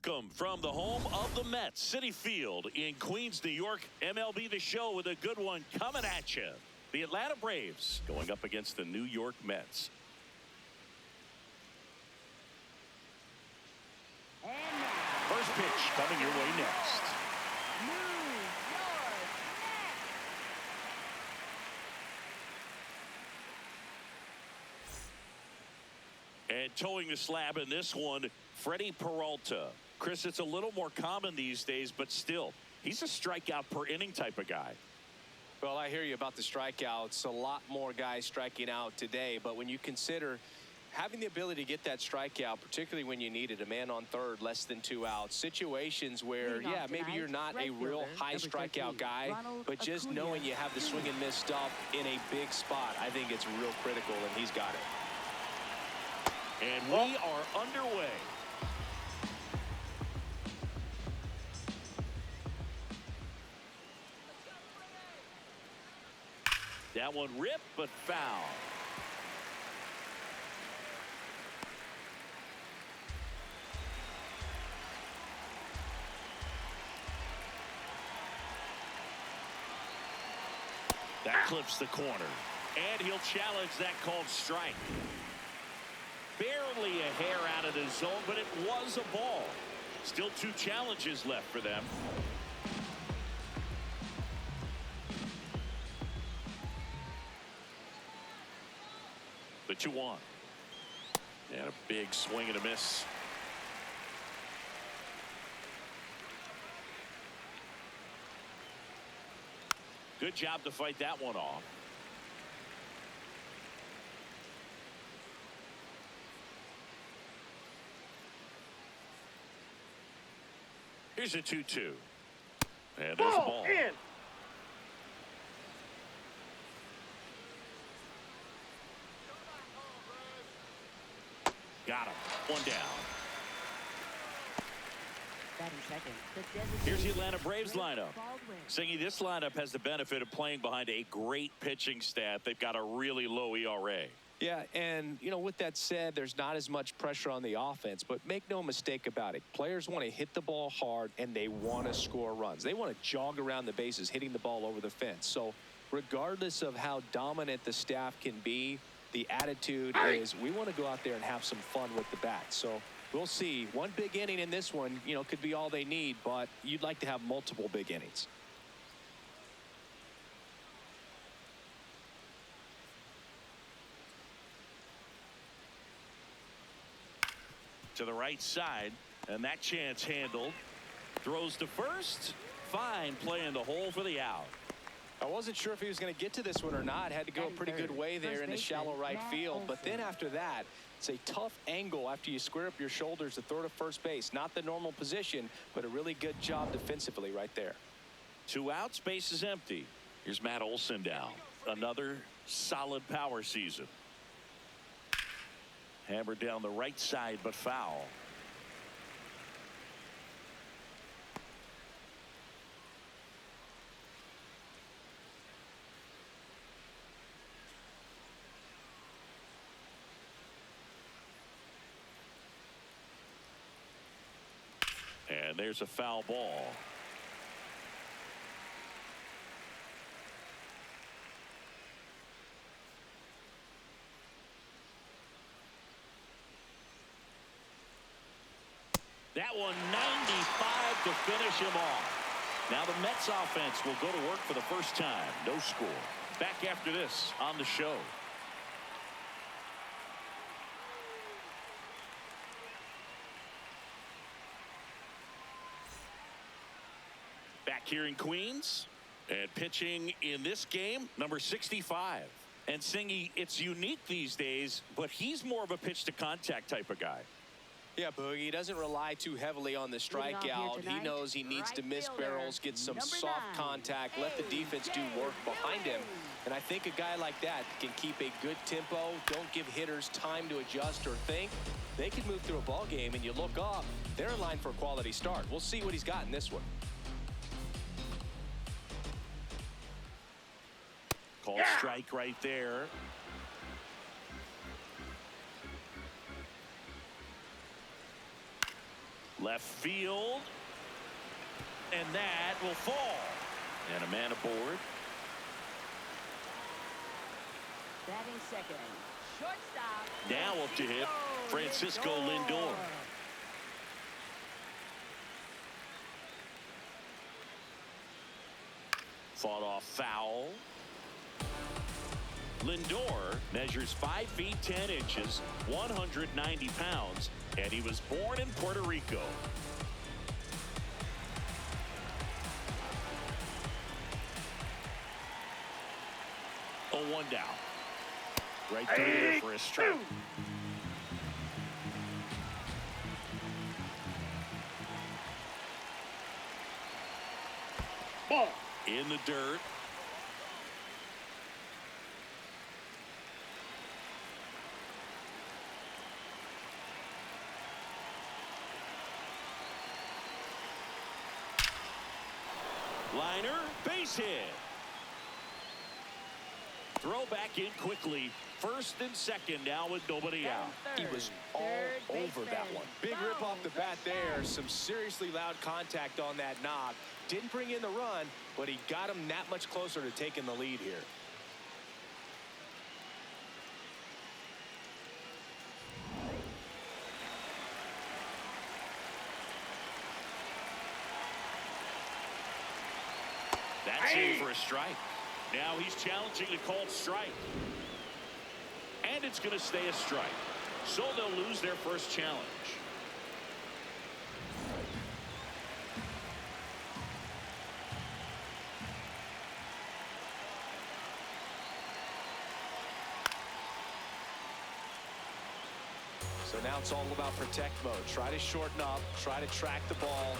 Welcome from the home of the Mets, Citi Field in Queens, New York. MLB The Show with a good one coming at you. The Atlanta Braves going up against the New York Mets. First pitch coming your way next. And towing the slab in this one, Freddie Peralta. Chris, it's a little more common these days, but still, he's a strikeout per inning type of guy. Well, I hear you about the strikeouts. A lot more guys striking out today, but when you consider having the ability to get that strikeout, particularly when you need it, a man on third, less than 2 outs, situations where, yeah, maybe you're not a real high strikeout guy, but just knowing you have the swing and miss stuff in a big spot, I think it's real critical, and he's got it. And we are underway. That one ripped, but foul. That clips the corner. And he'll challenge that called strike. Barely a hair out of the zone, but it was a ball. Still 2 challenges left for them. The 2-1. And a big swing and a miss. Good job to fight that one off. Here's a 2-2. And there's a ball. In. Got him. 1 down. Here's the Atlanta Braves lineup. Singy, this lineup has the benefit of playing behind a great pitching staff. They've got a really low ERA. Yeah, and, you know, with that said, there's not as much pressure on the offense, but make no mistake about it. Players want to hit the ball hard, and they want to score runs. They want to jog around the bases, hitting the ball over the fence. So regardless of how dominant the staff can be, the attitude is we want to go out there and have some fun with the bat. So we'll see. One big inning in this one, you know, could be all they need, but you'd like to have multiple big innings. To the right side, and that chance handled. Throws to first. Fine play in the hole for the out. I wasn't sure if he was going to get to this one or not. Had to go a pretty good way there in the shallow right field. But then after that, it's a tough angle after you square up your shoulders to throw to first base. Not the normal position, but a really good job defensively right there. 2 outs, base is empty. Here's Matt Olson down. Another solid power season. Hammered down the right side, but foul. And there's a foul ball. That one 95 to finish him off. Now the Mets offense will go to work for the first time. No score. Back after this on the show. Back here in Queens, and pitching in this game, number 65. And Singy, it's unique these days, but he's more of a pitch to contact type of guy. Yeah, Boogie, he doesn't rely too heavily on the strikeout. He knows he needs to miss barrels, get some soft contact, let the defense do work behind him. And I think a guy like that can keep a good tempo, don't give hitters time to adjust or think. They can move through a ball game, and you look up, they're in line for a quality start. We'll see what he's got in this one. Called strike right there. Left field. And that will fall. And a man aboard. Batting second. Shortstop. Now up to hit Francisco Lindor. Fought off foul. Lindor measures 5 feet 10 inches, 190 pounds, and he was born in Puerto Rico. Oh, 1 down. Right through there for a strike. Ball. In the dirt. Liner, base hit. Throw back in quickly. First and second now with nobody out. He was all over that one. Big rip off the bat there. Some seriously loud contact on that knock. Didn't bring in the run, but he got him that much closer to taking the lead here. That's in for a strike. Now he's challenging the called strike. And it's going to stay a strike. So they'll lose their first challenge. So now it's all about protect mode. Try to shorten up, try to track the ball,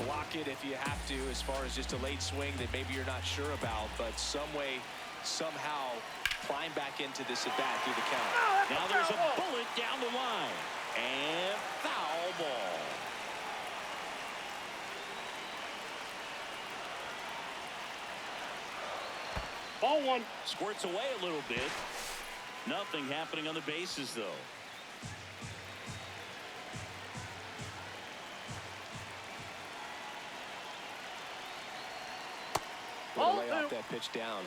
block it if you have to, as far as just a late swing that maybe you're not sure about, but some way, somehow climb back into this at bat through the count. Now there's a bullet down the line. And foul ball. Ball 1. Squirts away a little bit. Nothing happening on the bases, though. Gonna lay off that pitch down.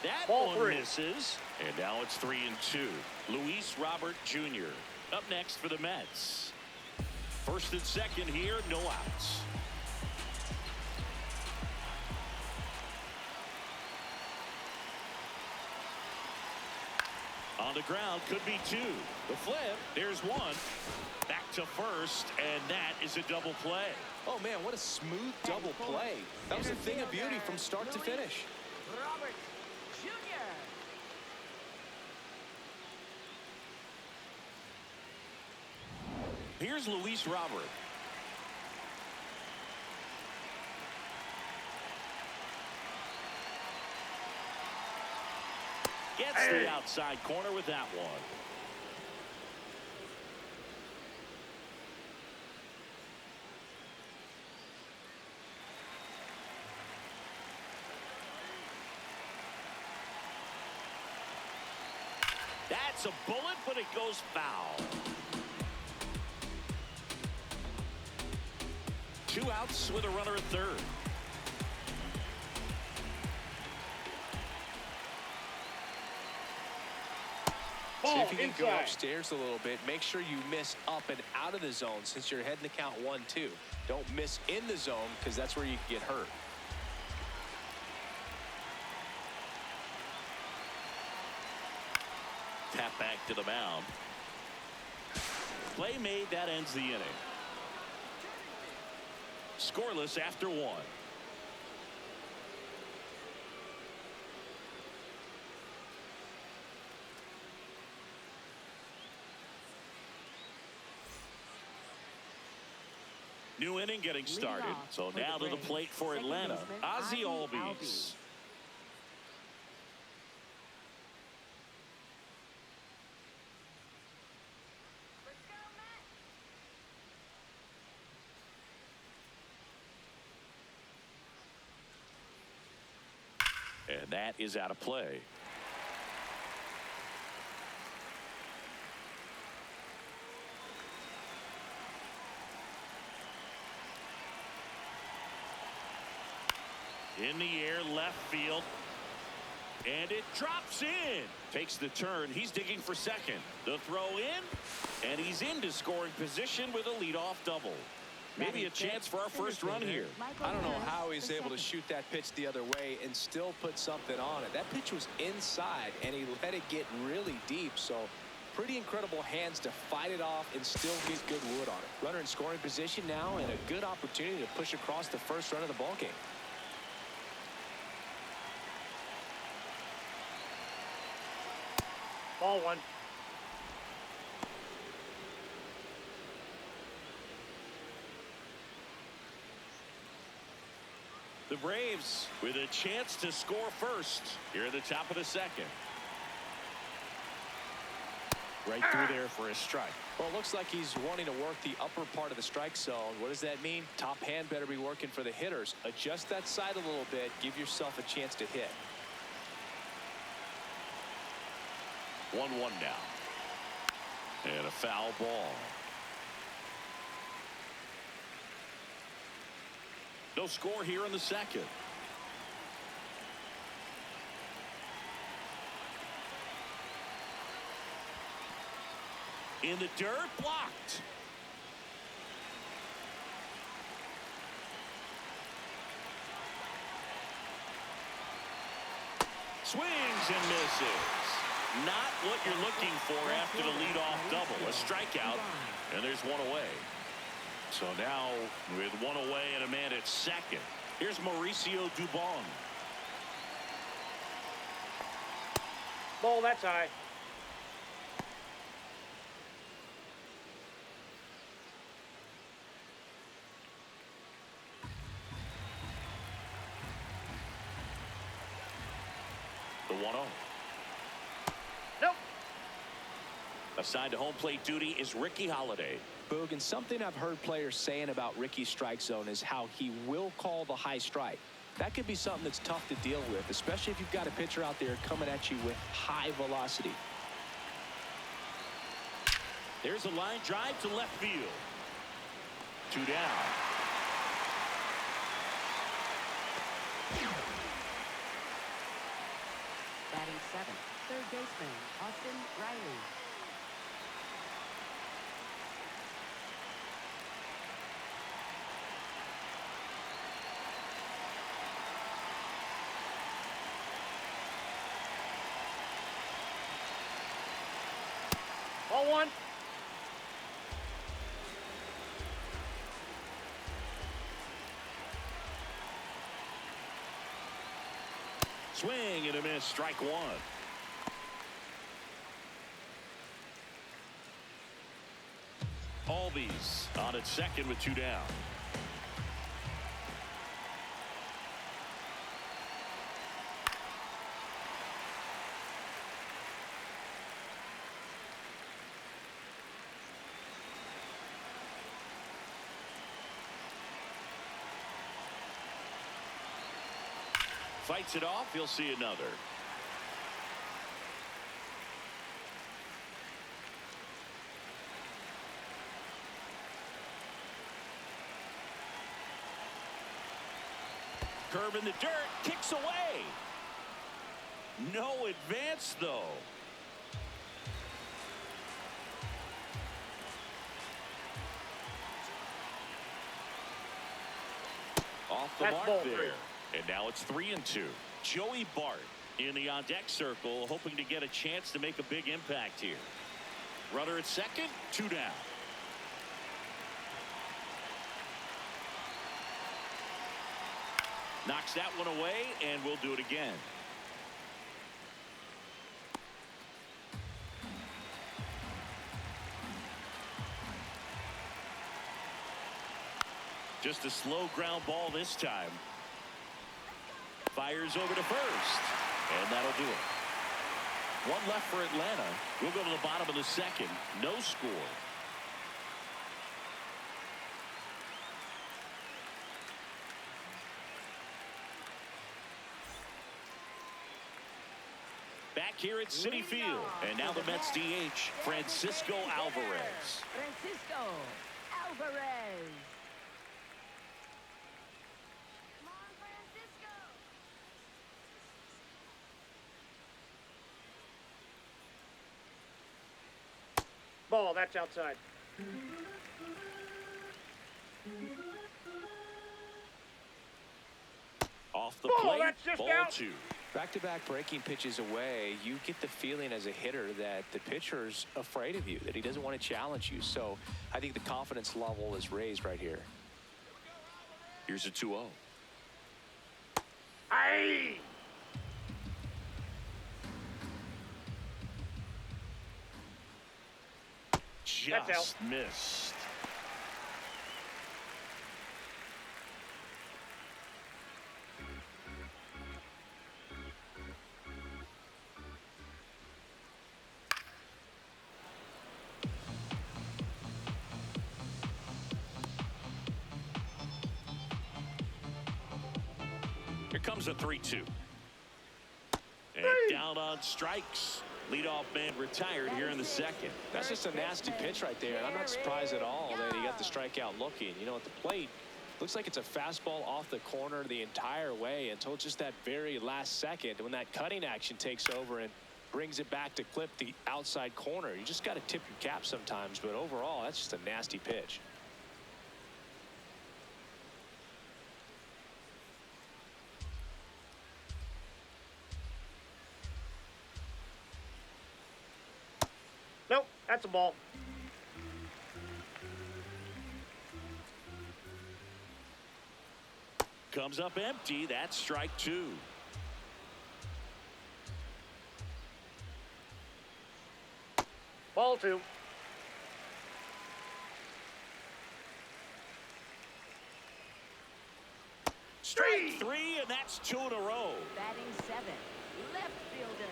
That Ball one 3. misses. And now it's 3-2. Luis Robert Jr. up next for the Mets. First and second here, no outs. On the ground, could be 2. The flip, there's 1. Back to first, and that is a double play. Oh man, what a smooth double play. That was a thing of beauty from start to finish. Robert Jr. Here's Luis Robert. Gets the outside corner with that one. That's a bullet, but it goes foul. 2 outs with a runner at third. See if you can inside. go upstairs a little bit. Make sure you miss up and out of the zone since you're heading to count 1-2. Don't miss in the zone because that's where you can get hurt. Tap back to the mound. Play made, that ends the inning. Scoreless after 1. New inning getting started. So now to the plate for Atlanta, Ozzie Albies. And that is out of play. In the air, left field. And it drops in. Takes the turn. He's digging for second. The throw in. And he's into scoring position with a leadoff double. Maybe a chance for our first run here. I don't know how he's able to shoot that pitch the other way and still put something on it. That pitch was inside, and he let it get really deep. So pretty incredible hands to fight it off and still get good wood on it. Runner in scoring position now, and a good opportunity to push across the first run of the ball game. Ball one. The Braves with a chance to score first here at the top of the second. Right through there for a strike. Well, it looks like he's wanting to work the upper part of the strike zone. What does that mean? Top hand better be working for the hitters. Adjust that side a little bit. Give yourself a chance to hit. 1-1 now. And a foul ball. No score here in the second. In the dirt, blocked. Swings and misses. Not what you're looking for after the leadoff double. A strikeout, and there's one away. So now with one away and a man at second, here's Mauricio Dubon. Ball, that's high. The 1-0. Nope. Assigned to home plate duty is Ricky Holiday. Boog, and something I've heard players saying about Ricky's strike zone is how he will call the high strike. That could be something that's tough to deal with, especially if you've got a pitcher out there coming at you with high velocity. There's a line drive to left field. 2 down. Batting seventh, third baseman, Austin Riley. Ball one. Swing and a miss, strike one. Albies on at second with 2 down. Fights it off. He'll see another. Curve in the dirt. Kicks away. No advance, though. Off the That's mark ball there. 3. And now it's 3-2. Joey Bart in the on-deck circle, hoping to get a chance to make a big impact here. Runner at second, 2 down. Knocks that one away, and we'll do it again. Just a slow ground ball this time. Fires over to first, and that'll do it. One left for Atlanta. We'll go to the bottom of the second. No score. Back here at Citi Field, and now the Mets DH, Francisco Alvarez. Francisco Alvarez. ball. That's outside. Off the Ball, plate, that's just ball out. 2. Back-to-back breaking pitches away, you get the feeling as a hitter that the pitcher's afraid of you, that he doesn't want to challenge you. So I think the confidence level is raised right here. Here's a 2-0. Aye. That's out. Just missed. Here comes a 3-2. And down on strikes. Leadoff man retired here in the second. That's just a nasty pitch right there, and I'm not surprised at all that he got the strikeout looking. You know, at the plate, looks like it's a fastball off the corner the entire way until just that very last second when that cutting action takes over and brings it back to clip the outside corner. You just got to tip your cap sometimes, but overall, that's just a nasty pitch. Nope, that's a ball. Comes up empty. That's strike 2. Ball 2. Strike 3, and that's 2 in a row. Batting 7, left fielder,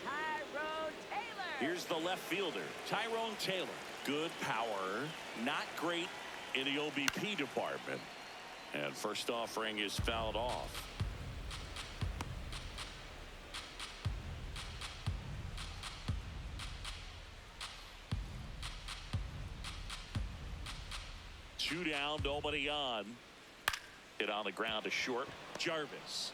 Tyrone Taylor. Here's the left fielder, Tyrone Taylor. Good power, not great in the OBP department. And first offering is fouled off. Two down, nobody on. Hit on the ground to short. Jarvis.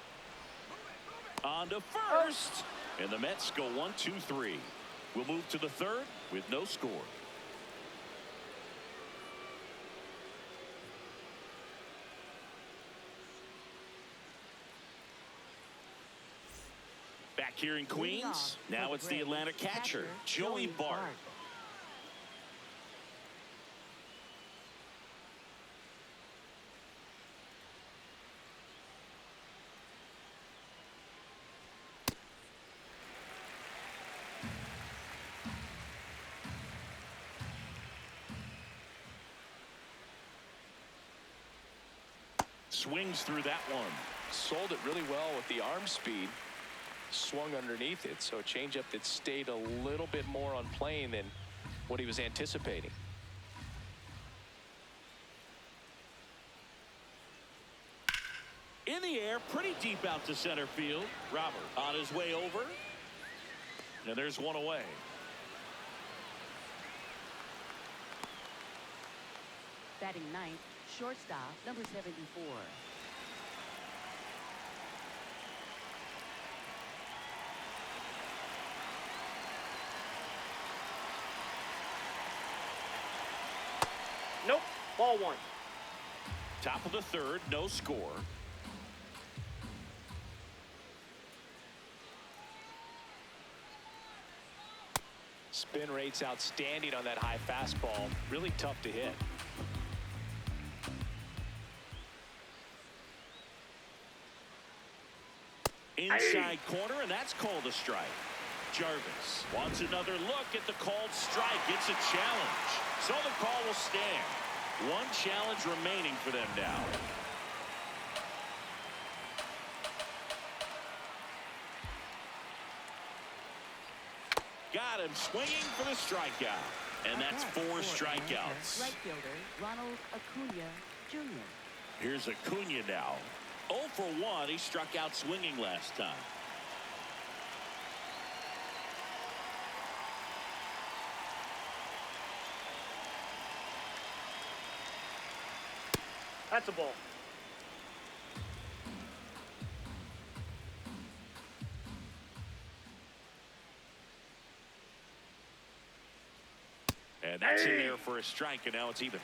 On to first. And the Mets go 1-2-3. We'll move to the third with no score. Back here in Queens. Now it's the Atlanta catcher, Joey Bart. Swings through that one. Sold it really well with the arm speed. Swung underneath it, so a changeup that stayed a little bit more on plane than what he was anticipating. In the air, pretty deep out to center field. Robert on his way over. And there's one away. Batting 9th, shortstop, number 74. Nope, ball 1. Top of the third, no score. Spin rate's outstanding on that high fastball. Really tough to hit. Inside corner, and that's called a strike. Jarvis wants another look at the called strike. It's a challenge. So the call will stand. One challenge remaining for them now. Got him swinging for the strikeout. And that's 4 strikeouts. Right fielder, Ronald Acuna Jr. Here's Acuna now. 0 for 1. He struck out swinging last time. That's a ball. And And that's in there for a strike, and now it's even.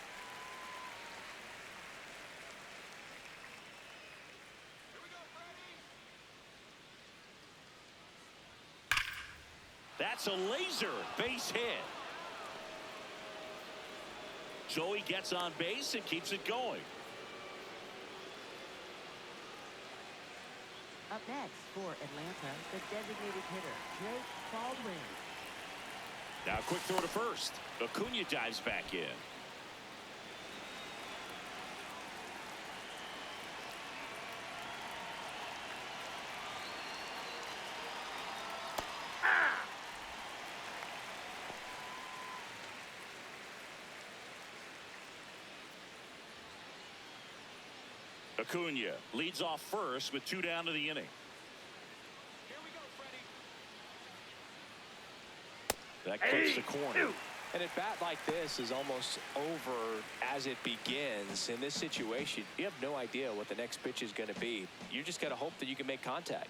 That's a laser base hit. So he gets on base and keeps it going. Up next for Atlanta, the designated hitter, Drake Baldwin. Now quick throw to first. Acuna dives back in. Acuna leads off first with 2 down to the inning. Here we go, Freddie. That clips the corner. And a bat like this is almost over as it begins. In this situation, you have no idea what the next pitch is going to be. You just got to hope that you can make contact.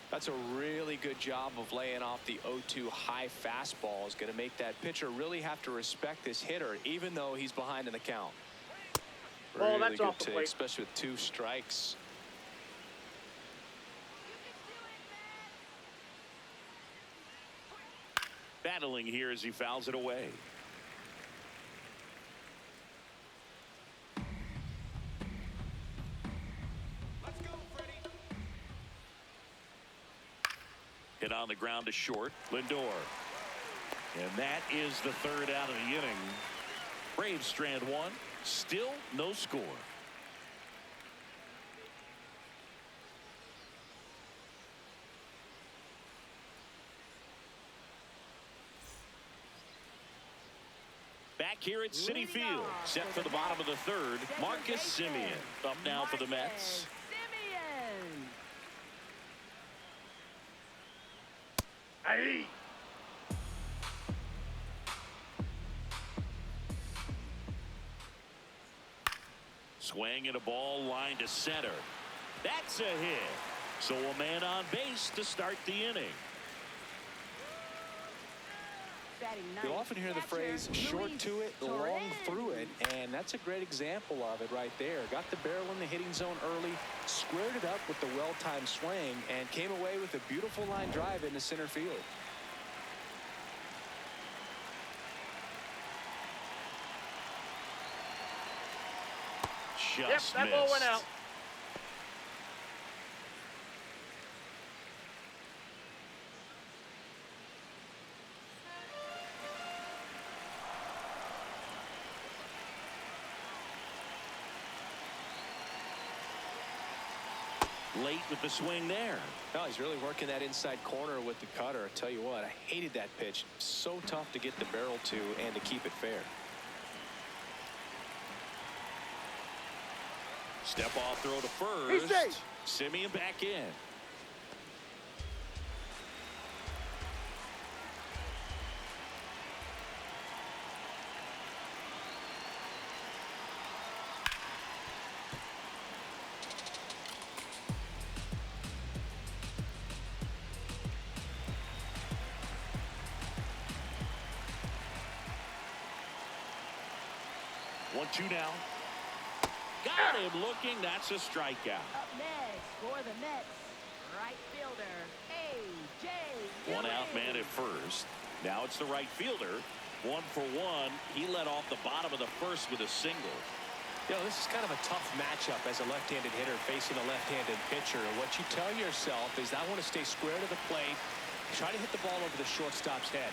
That's a really good job of laying off the 0-2 high fastball. Is going to make that pitcher really have to respect this hitter, even though he's behind in the count. Well, Really that's good off the take, plate. especially with 2 strikes. Battling here as he fouls it away. Let's go, Freddie. Hit on the ground to short. Lindor. And that is the 3rd out of the inning. Braves strand 1. Still no score. Back here at Citi Field, set for the bottom of the 3rd, Marcus Semien up now for the Mets. Hey. Swing and a ball line to center. That's a hit. So a man on base to start the inning. You'll often hear the phrase short to it, long through it, and that's a great example of it right there. Got the barrel in the hitting zone early, squared it up with the well-timed swing, and came away with a beautiful line drive into center field. Yep, that ball went out. Late with the swing there. No, he's really working that inside corner with the cutter. I tell you what, I hated that pitch. So tough to get the barrel to and to keep it fair. Step off throw to first. Semien back in. One-two now. Got him looking. That's a strikeout. Up next for the Mets, right fielder, A.J. One out man at first. Now it's the right fielder. 1 for 1. He led off the bottom of the first with a single. You know, this is kind of a tough matchup as a left-handed hitter facing a left-handed pitcher. And what you tell yourself is, I want to stay square to the plate, try to hit the ball over the shortstop's head.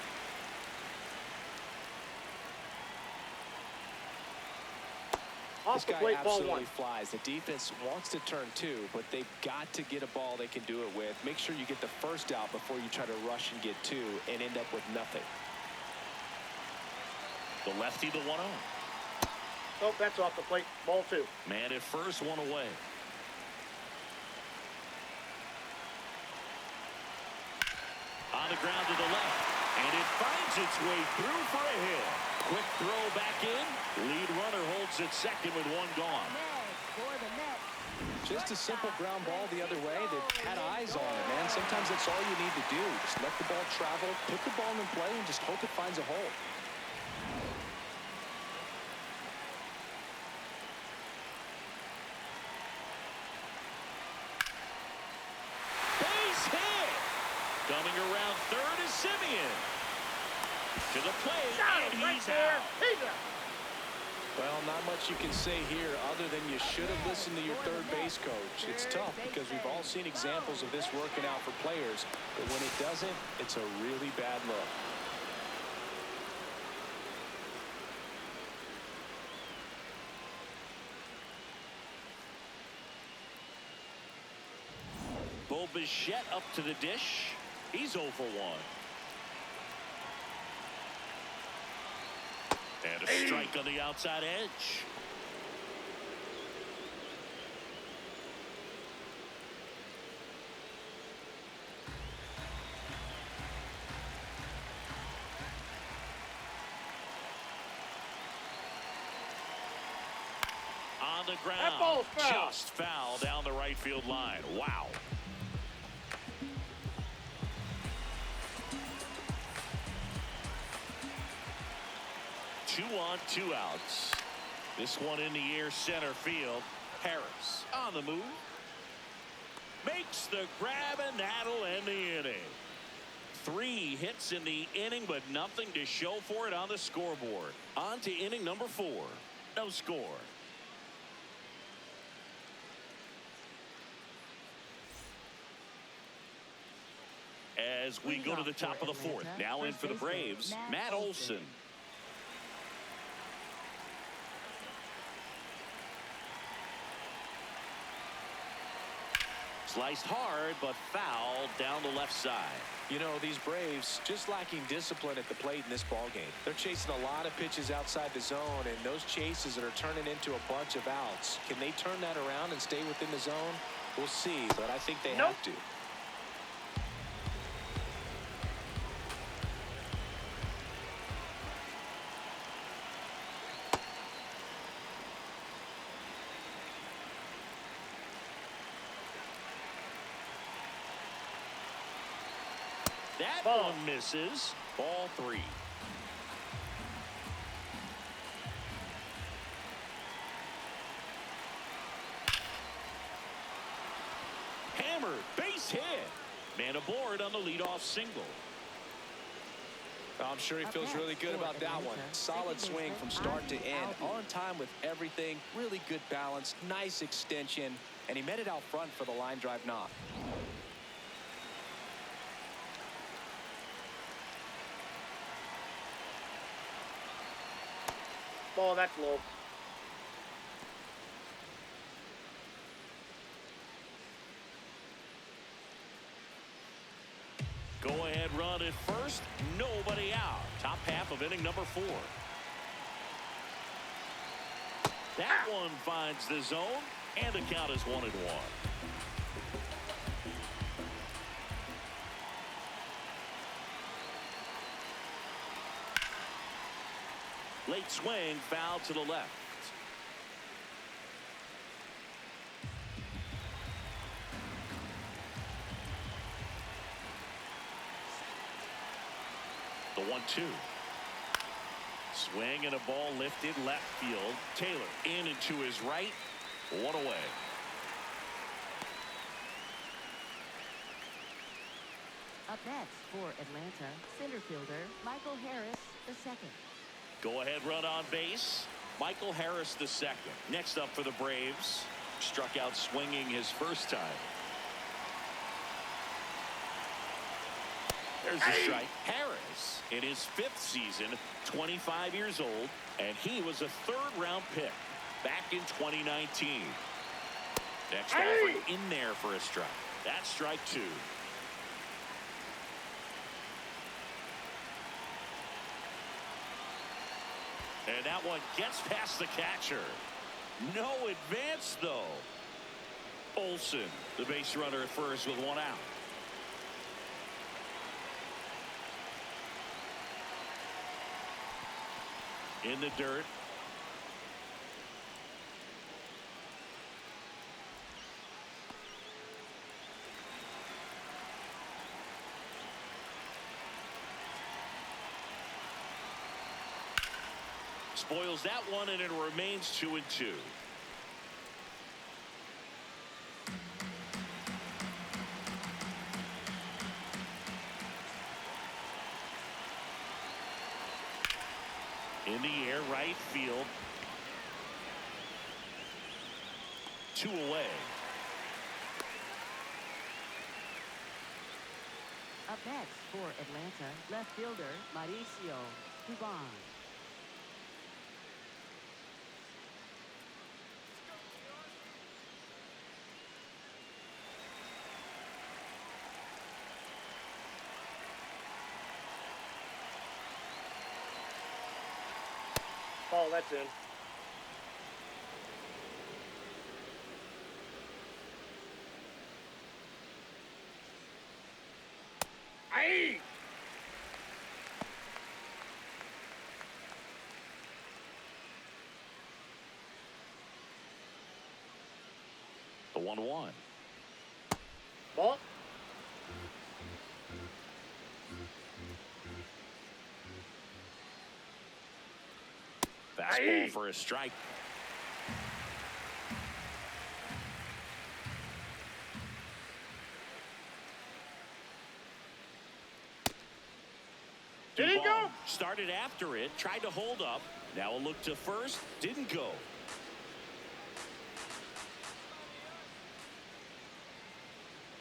This guy absolutely flies. The defense wants to turn 2, but they've got to get a ball they can do it with. Make sure you get the first out before you try to rush and get 2 and end up with nothing. The lefty, the 1-0. Oh, that's off the plate. Ball 2. Man at first, 1 away. On the ground to the left, and it finds its way through for a hit. Quick throw back in. Lead runner holds at second with 1 gone. Next for the Mets, Just a simple ground ball the other way. They've had eyes on it, man. Sometimes that's all you need to do. Just let the ball travel, put the ball in play, and just hope it finds a hole. Base hit. Coming around third is Simeon. To the plate, and he's out. Well, not much you can say here other than you should have listened to your third base coach. It's tough because we've all seen examples of this working out for players, but when it doesn't, it's a really bad look. Bo Bichette up to the dish. He's 0 for 1. And a strike on the outside edge. On the ground. That ball's foul. Just foul down the right field line. Wow. Two on, 2 outs. This one in the air, center field. Harris on the move. Makes the grab, and that'll end the inning. 3 hits in the inning, but nothing to show for it on the scoreboard. On to inning number 4. No score. As we go to the top of the 4th. Now in for the Braves, Matt Olson. Sliced hard, but foul down the left side. You know, these Braves just lacking discipline at the plate in this ball game. They're chasing a lot of pitches outside the zone, and those chases that are turning into a bunch of outs. Can they turn that around and stay within the zone? We'll see, but I think they have to. That Ball. one misses. Ball 3. Hammered, base hit. Man aboard on the leadoff single. I'm sure he feels really good about that one. Solid swing from start to end. On time with everything. Really good balance. Nice extension. And he met it out front for the line drive knock. Ball, that's low. Go ahead run at first. Nobody out. Top half of inning number 4. That one finds the zone, and the count is 1-1. Late swing, foul to the left. The 1-2. Swing and a ball lifted left field. Taylor in and to his right. 1 away. Up next for Atlanta, center fielder Michael Harris II. Go ahead run on base. Michael Harris II. Next up for the Braves. Struck out swinging his first time. There's a strike. Harris in his 5th season, 25 years old, and he was a 3rd-round pick back in 2019. Next offering in there for a strike. That's strike 2. And that one gets past the catcher. No advance, though. Olson, the base runner at first with 1 out. In the dirt. Spoils that one, and it remains 2-2. In the air, right field. 2 away. Up next for Atlanta, left fielder Mauricio Dubon. Oh, that's in. Aye! The 1-1. Ball. Fastball for a strike. Did he go? Started after it, tried to hold up. Now a look to first, didn't go.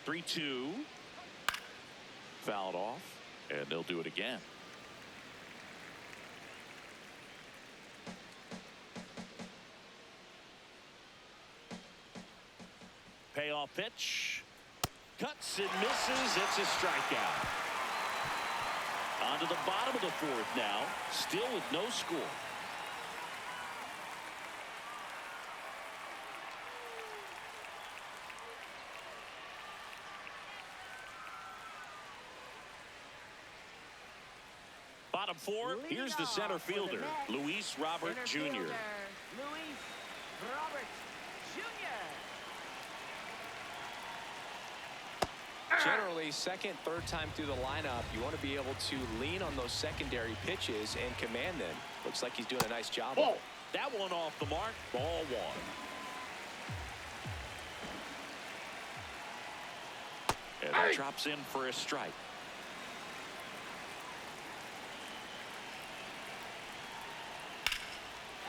Three-two. Fouled off, and they'll do it again. Payoff pitch. Cuts and misses. It's a strikeout. On to the bottom of the fourth now. Still with no score. Bottom four. Here's the center fielder, Luis Robert Jr. Luis Robert Jr. Generally, second, third time through the lineup, you want to be able to lean on those secondary pitches and command them. Looks like he's doing a nice job. Ball. That one off the mark. Ball one. And that drops in for a strike.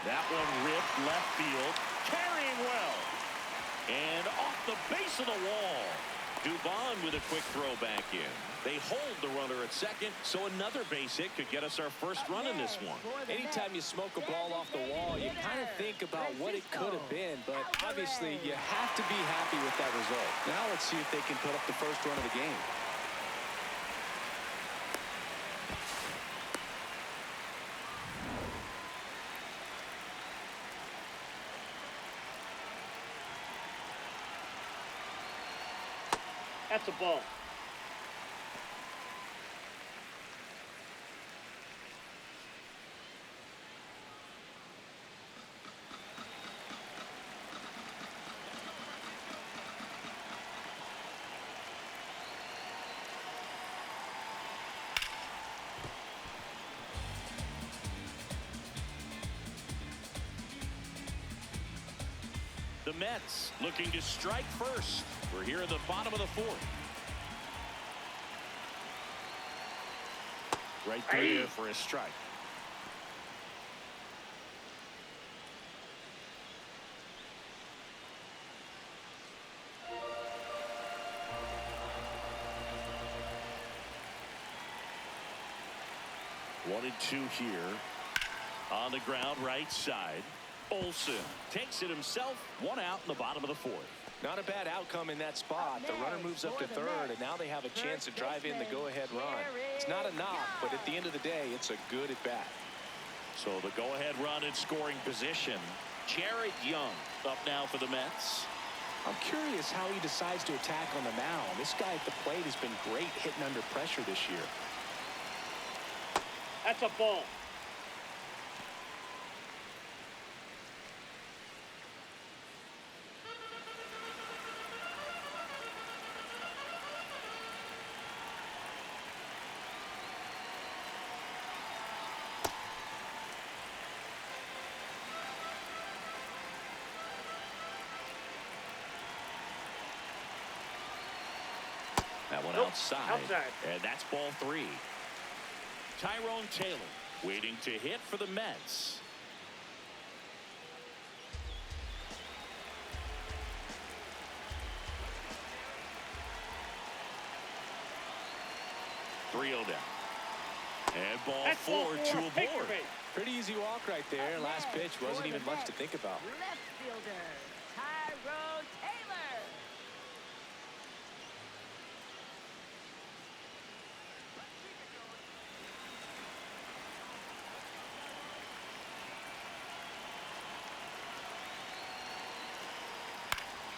That one ripped left field. Carrying well. And off the base of the wall. Dubon with a quick throw back in. They hold the runner at second, so another base hit could get us our first run in this one. Anytime you smoke a ball off the wall, you kind of think about what it could have been, but obviously you have to be happy with that result. Now let's see if they can put up the first run of the game. That's a ball. The Mets looking to strike first. We're here at the bottom of the fourth. Right there for a strike. One and two here. On the ground, right side. Olsen takes it himself. One out in the bottom of the fourth. Not a bad outcome in that spot. The runner moves up to third, and now they have a chance to drive in the go-ahead run. It's not a knock, but at the end of the day, it's a good at-bat. So the go-ahead run in scoring position. Jared Young up now for the Mets. I'm curious how he decides to attack on the mound. This guy at the plate has been great hitting under pressure this year. That's a ball. side. Outside. And that's ball 3. Tyrone Taylor waiting to hit for the Mets. Three down. And ball That's 4 ball to 4. a Take your board. bait. Pretty easy walk right there. Last pitch wasn't even much to think about. Left fielder, Tyrone Taylor.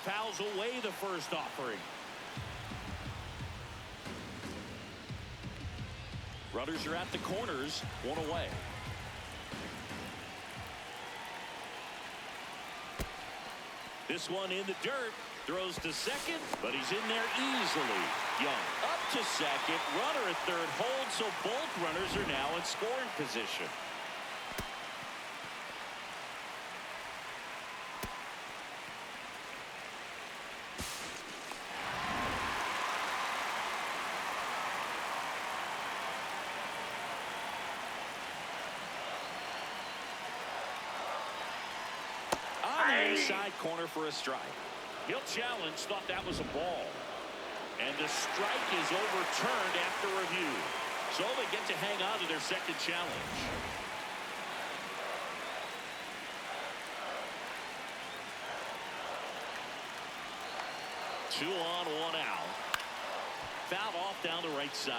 Fouls away the first offering. Runners are at the corners, 1 away. This one in the dirt, throws to second, but he's in there easily. Young up to second, runner at third holds, so both runners are now in scoring position. Inside corner for a strike. He'll challenge, thought that was a ball. And the strike is overturned after review. So they get to hang on to their second challenge. Two on, 1 out. Fouled off down the right side.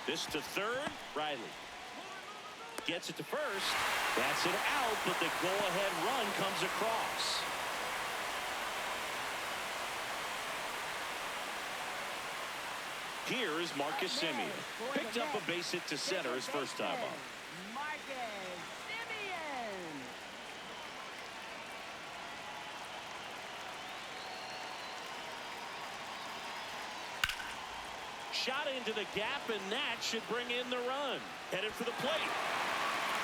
This to third. Riley gets it to first. That's it out, but the go-ahead run comes across. Here is Marcus Simeon. Picked up a base hit to center his first time up. Marcus Simeon. Shot into the gap, and that should bring in the run. Headed for the plate.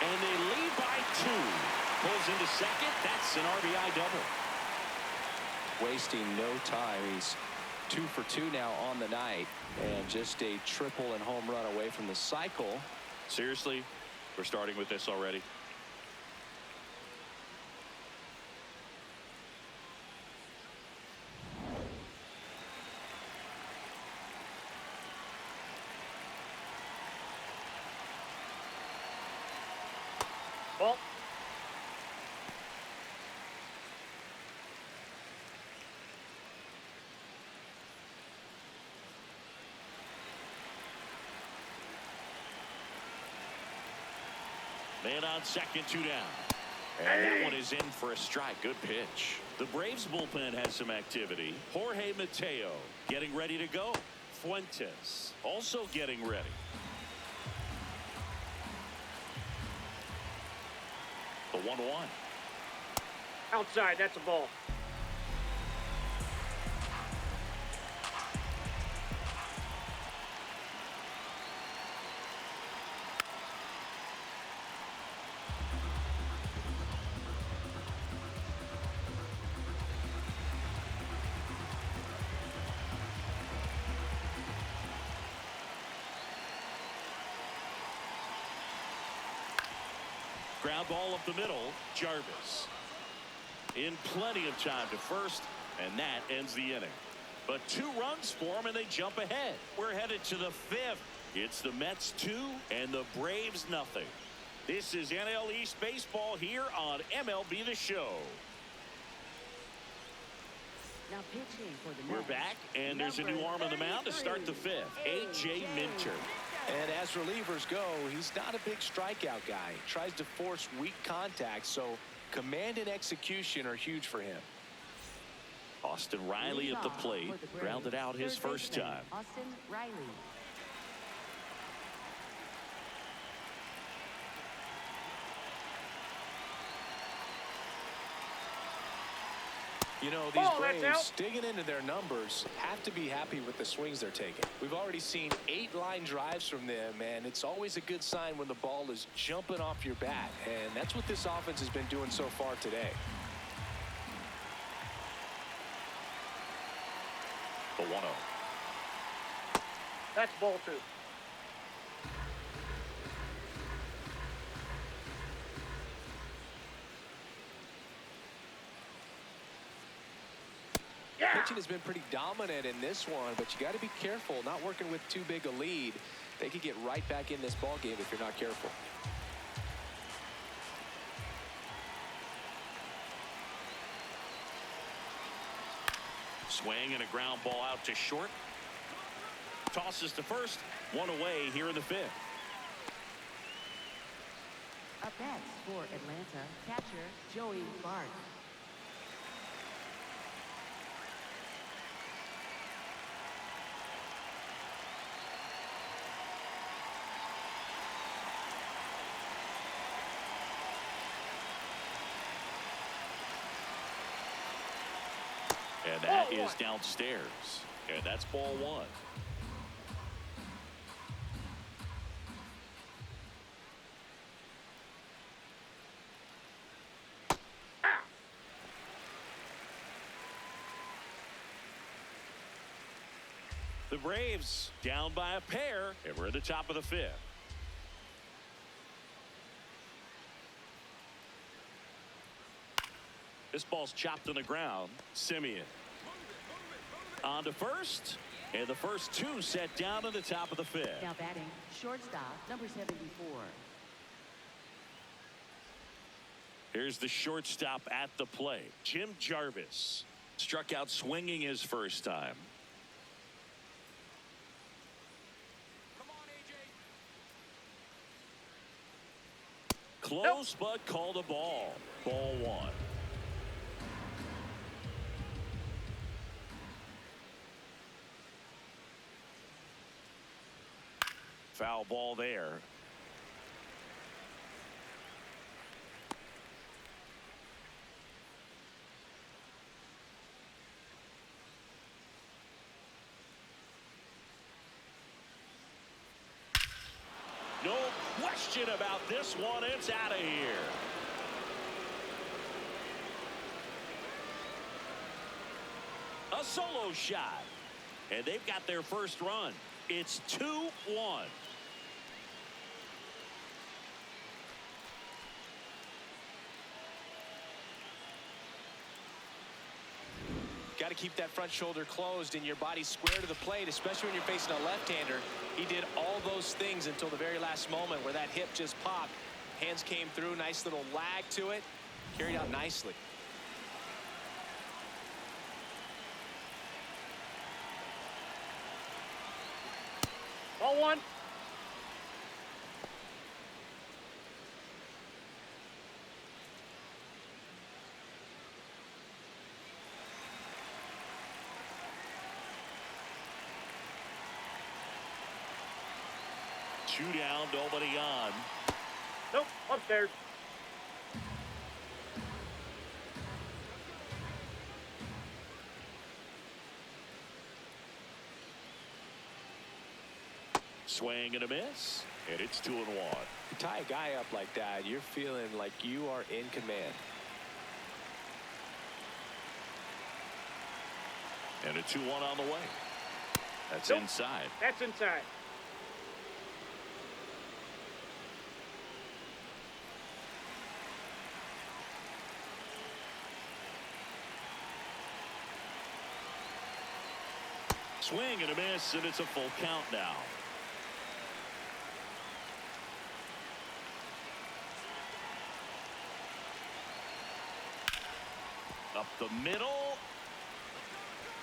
And they lead by 2. Pulls into second. That's an RBI double. Wasting no time. He's 2 for 2 now on the night, and just a triple and home run away from the cycle. Seriously, we're starting with this already. Ball. Man on second, 2 down. And that one is in for a strike. Good pitch. The Braves bullpen has some activity. Jorge Mateo getting ready to go. Fuentes also getting ready. The 1-1. Outside. That's a ball. Ground ball up the middle. Jarvis in plenty of time to first, and that ends the inning. But 2 runs for them, and they jump ahead. We're headed to the 5th. It's the Mets 2 and the Braves nothing. This is NL East baseball here on MLB The Show. Now pitching for the We're Mets. back, and there's a new arm on the mound to start the 5th. A.J. Minter. And as relievers go, he's not a big strikeout guy. He tries to force weak contact, so command and execution are huge for him. Austin Riley at the plate. Grounded out his first time. Austin Riley. You know, these Ball, that's Braves out. digging into their numbers have to be happy with the swings they're taking. We've already seen 8 line drives from them, and it's always a good sign when the ball is jumping off your bat, and that's what this offense has been doing so far today. The 1-0. That's ball 2. Yeah. Pitching has been pretty dominant in this one, but you got to be careful not working with too big a lead. They could get right back in this ball game if you're not careful. Swing and a ground ball out to short. Tosses to first. 1 away here in the 5th. Up next for Atlanta, catcher Joey Bart. And that is downstairs. And that's ball 1. The Braves down by a pair, and we're at the top of the 5th. This ball's chopped on the ground. Simeon on to first, and the first 2 set down at the top of the 5th. Now batting, shortstop, number 74. Here's the shortstop at the plate. Jim Jarvis struck out swinging his first time. Close, but called a ball. Ball 1. Foul ball there. No question about this one. It's out of here. A solo shot. And they've got their first run. It's 2-1. Got to keep that front shoulder closed and your body square to the plate, especially when you're facing a left-hander. He did all those things until the very last moment where that hip just popped. Hands came through, nice little lag to it, carried out nicely. Ball 1. Two down, nobody on. Nope, upstairs. Swing and a miss, and it's 2-1. You tie a guy up like that, you're feeling like you are in command. And a 2-1 on the way. That's Nope. inside. That's inside. Swing and a miss, and it's a full count now. Up the middle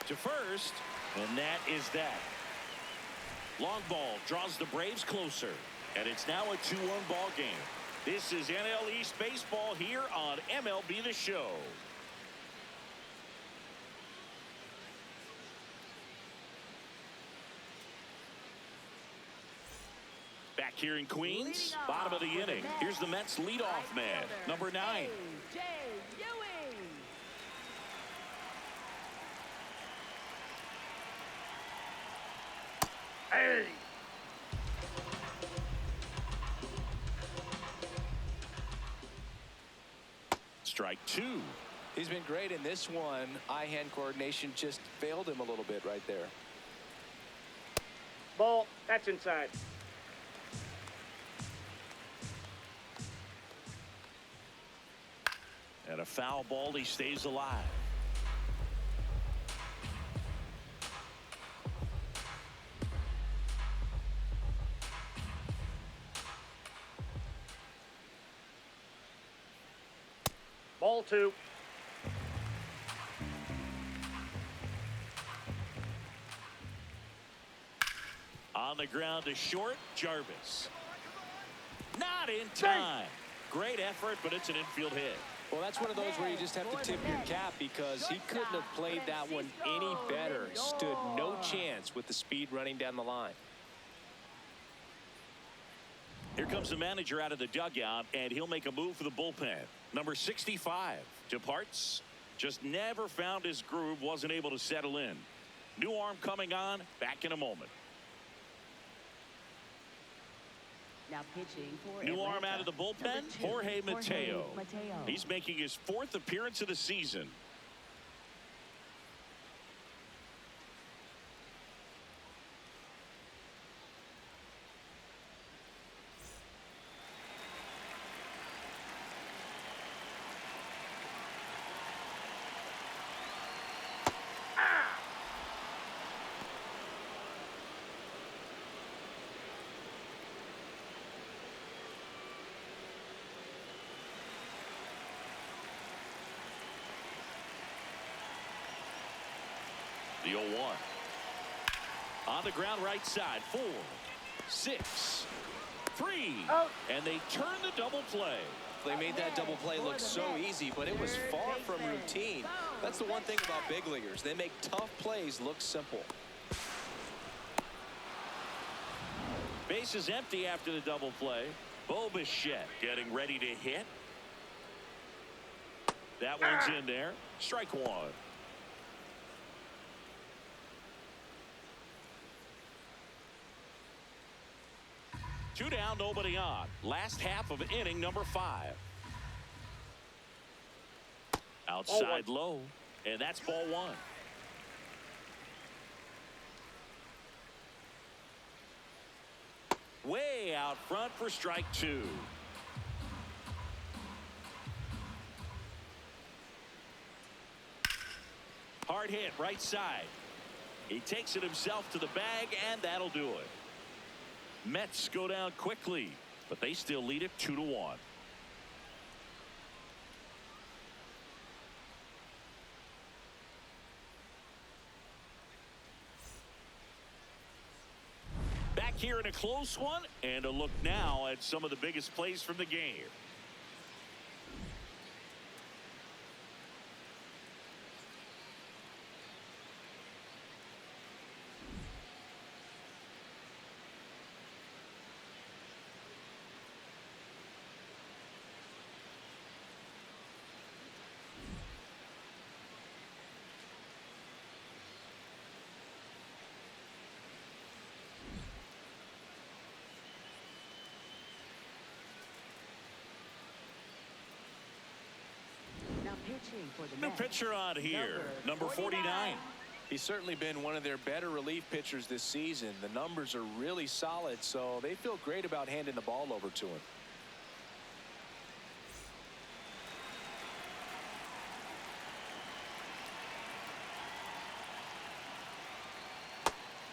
to first, and that is that. Long ball draws the Braves closer, and it's now a 2-1 ball game. This is NL East baseball here on MLB The Show. Back here in Queens, bottom of the inning. Here's the Mets leadoff man, number 9. A.J. Ewing. Hey. Strike two. He's been great in this one. Eye-hand coordination just failed him a little bit right there. Ball. That's inside. And a foul ball. He stays alive. Ball two. On the ground to short. Jarvis. Not in time. Great effort, but it's an infield hit. Well, that's one of those where you just have to tip your cap because he couldn't have played that one any better. Stood no chance with the speed running down the line. Here comes the manager out of the dugout, and he'll make a move for the bullpen. Number 65 departs. Just never found his groove, wasn't able to settle in. New arm coming on, back in a moment. Now pitching for New Atlanta. arm out of the bullpen, Number 2, Jorge Mateo. Mateo. He's making his 4th appearance of the season. The 0-1. On the ground right side. 4, 6, 3. Out. And they turn the double play. They made that double play look so easy, but it was far from routine. That's the one thing about big leaguers. They make tough plays look simple. Base is empty after the double play. Bo Bichette getting ready to hit. That one's in there. Strike one. Two down, nobody on. Last half of inning number 5. Outside low, and that's ball 1. Way out front for strike 2. Hard hit right side. He takes it himself to the bag, and that'll do it. Mets go down quickly, but they still lead it 2-1. Back here in a close one, and a look now at some of the biggest plays from the game. Now pitching for the New Mets. pitcher on here, number 49. He's certainly been one of their better relief pitchers this season. The numbers are really solid, so they feel great about handing the ball over to him.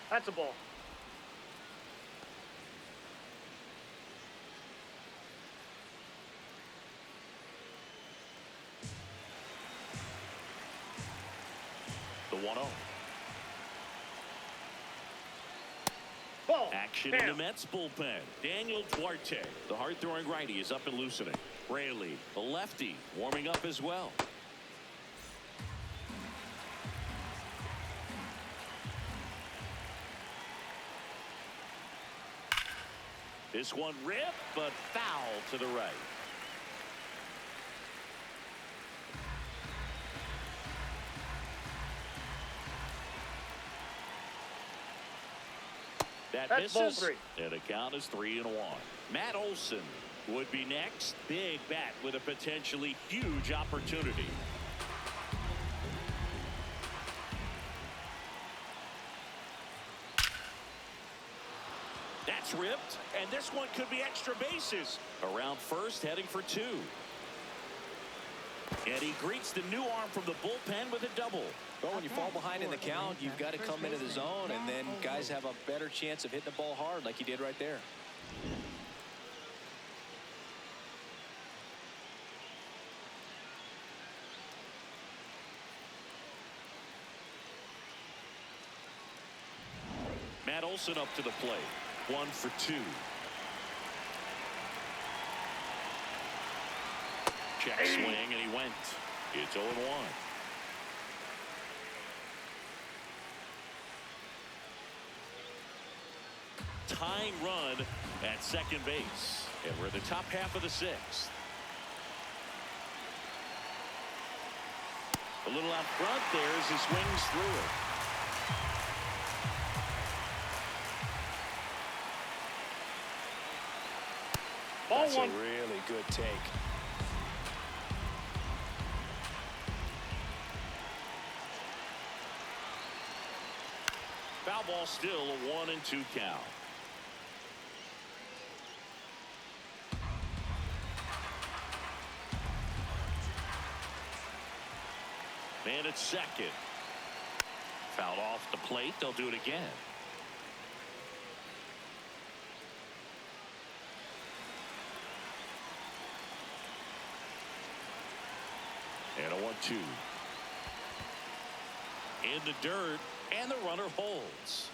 That's a ball. The 1-0. Ball. Action in the Down. Mets bullpen. Daniel Duarte, the hard-throwing righty, is up and loosening. Raley, the lefty, warming up as well. This one ripped, but foul to the right. That That's ball misses. 3. And the count is 3-1. Matt Olson would be next. Big bat with a potentially huge opportunity. That's ripped, and this one could be extra bases. Around first, heading for 2. And he greets the new arm from the bullpen with a double. Well, when you fall behind in the count, you've got to come into the zone, and then guys have a better chance of hitting the ball hard like he did right there. Matt Olson up to the plate. 1 for 2. Check swing, and he went. It's 0-1. Tying run at second base. And we're in the top half of the 6th. A little out front there as he swings through it. That's a really good take. Foul ball, still a 1-2 count. Man at second. Fouled off the plate. They'll do it again. And a 1-2. In the dirt, and the runner holds.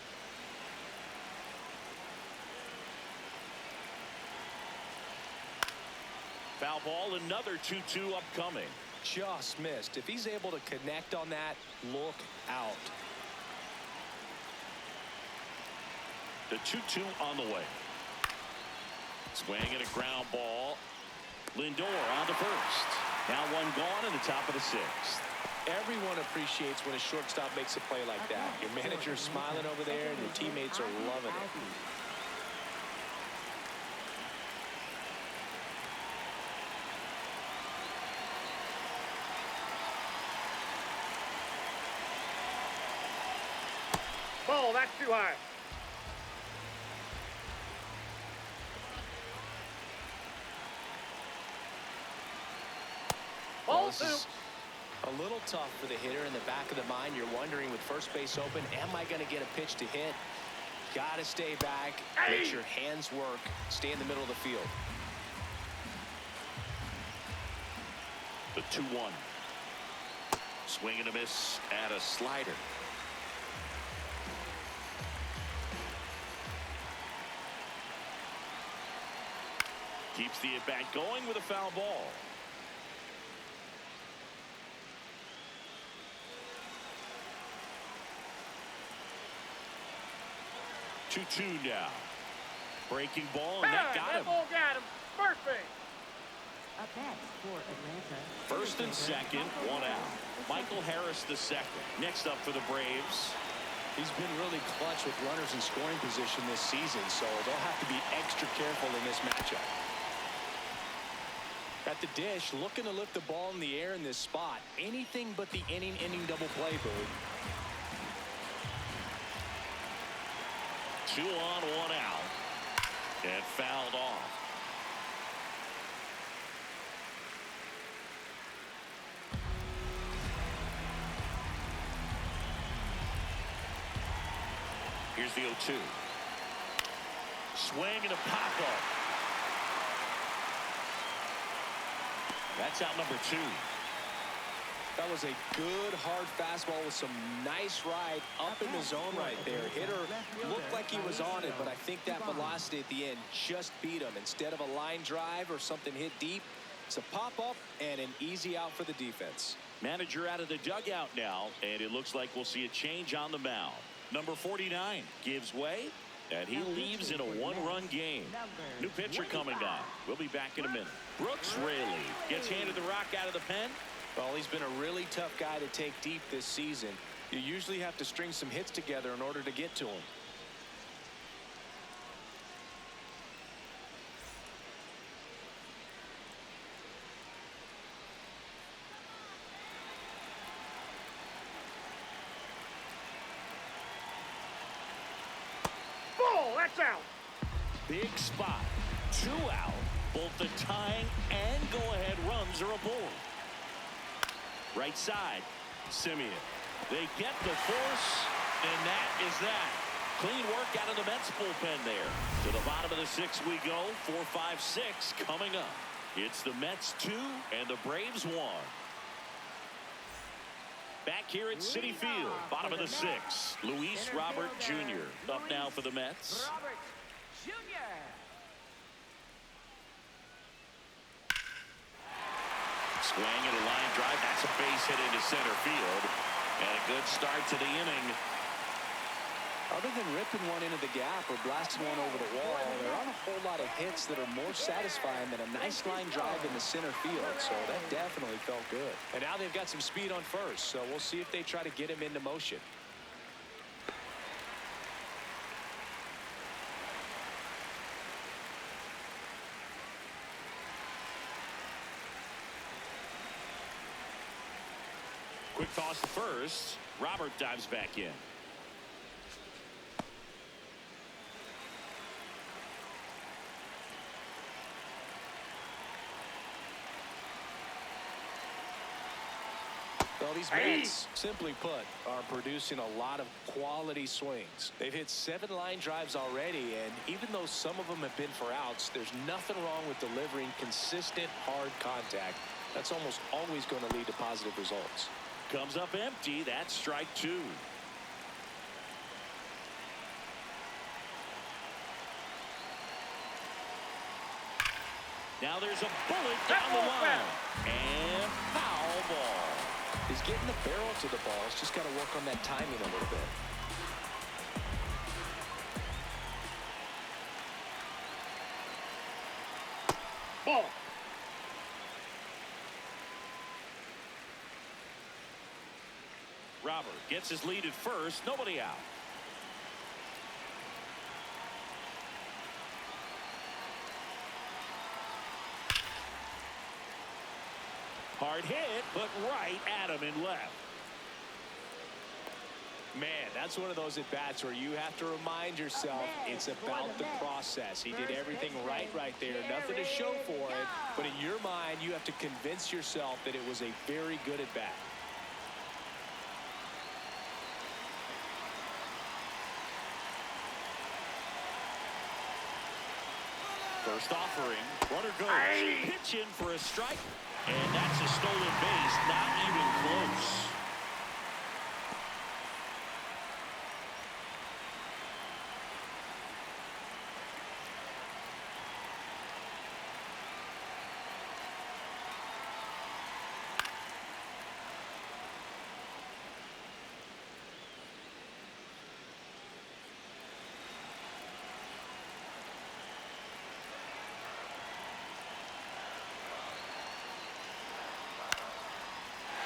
Foul ball, another 2-2 upcoming. Just missed. If he's able to connect on that, look out. The 2-2 on the way. Swing and a ground ball. Lindor on to first. Now one gone in the top of the 6th. Everyone appreciates when a shortstop makes a play like that. Your manager's smiling over there, and your teammates are loving it. Ball, that's too high. Ball 2. A little tough for the hitter. In the back of the mind, you're wondering with first base open, am I going to get a pitch to hit? Got to stay back, make your hands work, stay in the middle of the field. The 2-1. Swing and a miss at a slider. Keeps the at-bat going with a foul ball. 2-2 now. Breaking ball, and that got him. That ball got him. First base. Up next for Atlanta. First and second, 1 out. Michael Harris the second. Next up for the Braves. He's been really clutch with runners in scoring position this season, so they'll have to be extra careful in this matchup. At the dish, looking to lift the ball in the air in this spot. Anything but the inning double play, Bird. 2 on, 1 out. And fouled off. Here's the 0-2. Swing and a pop-up. That's out number 2. That was a good hard fastball with some nice ride up in the zone right there. Hitter looked like he was on it, but I think that velocity at the end just beat him. Instead of a line drive or something hit deep, it's a pop-up and an easy out for the defense. Manager out of the dugout now, and it looks like we'll see a change on the mound. Number 49 gives way, and he leaves in a 1-run game. New pitcher coming on. We'll be back in a minute. Brooks Raley gets handed the rock out of the pen. Well, he's been a really tough guy to take deep this season. You usually have to string some hits together in order to get to him. That's out. Big spot. 2 out. Both the tying and go-ahead runs are aboard. Right side. Simeon. They get the force, and that is that. Clean work out of the Mets bullpen there. To the bottom of the 6th we go. 4, 5, 6 coming up. It's the Mets 2 and the Braves 1. Back here at Citi Field, bottom of the 6th, Luis Robert Jr. up now for the Mets. Robert Jr. Swing and a line drive. That's a base hit into center field. And a good start to the inning. Other than ripping one into the gap or blasting one over the wall, there aren't a whole lot of hits that are more satisfying than a nice line drive in the center field. So that definitely felt good. And now they've got some speed on first, so we'll see if they try to get him into motion. Quick toss to first. Robert dives back in. Well, these Mets, simply put, are producing a lot of quality swings. They've hit 7 line drives already, and even though some of them have been for outs, there's nothing wrong with delivering consistent, hard contact. That's almost always going to lead to positive results. Comes up empty. That's strike 2. Now there's a bullet down the line. And foul ball. He's getting the barrel to the ball. He's just got to work on that timing a little bit. Ball. Robert gets his lead at first. Nobody out. Hard hit, but right at him in left. Man, that's one of those at-bats where you have to remind yourself it's about the process. He did everything right there. Nothing to show for it. But in your mind, you have to convince yourself that it was a very good at-bat. First offering. Runner goes. Pitch in for a strike. And that's a stolen base. Not even close.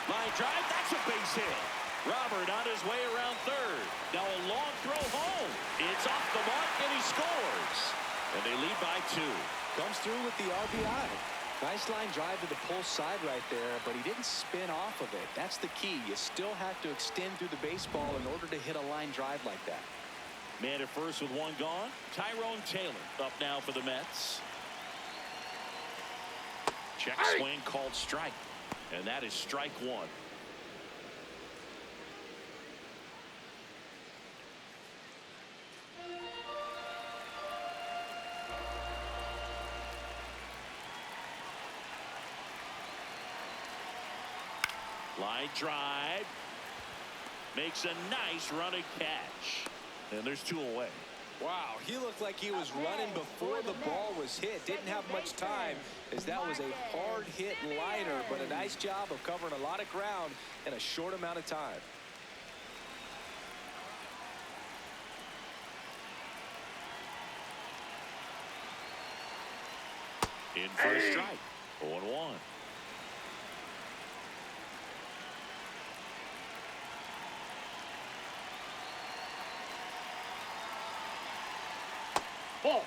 Line drive, that's a base hit. Robert on his way around third. Now a long throw home. It's off the mark and he scores. And they lead by 2. Comes through with the RBI. Nice line drive to the pull side right there, but he didn't spin off of it. That's the key. You still have to extend through the baseball in order to hit a line drive like that. Man at first with 1 gone. Tyrone Taylor up now for the Mets. Check swing called strike. And that is strike 1. Line drive. Makes a nice running catch. And there's 2 away. Wow, he looked like he was running before the ball was hit. Didn't have much time as that was a hard hit liner, but a nice job of covering a lot of ground in a short amount of time. In for a strike. 0-1. Ball.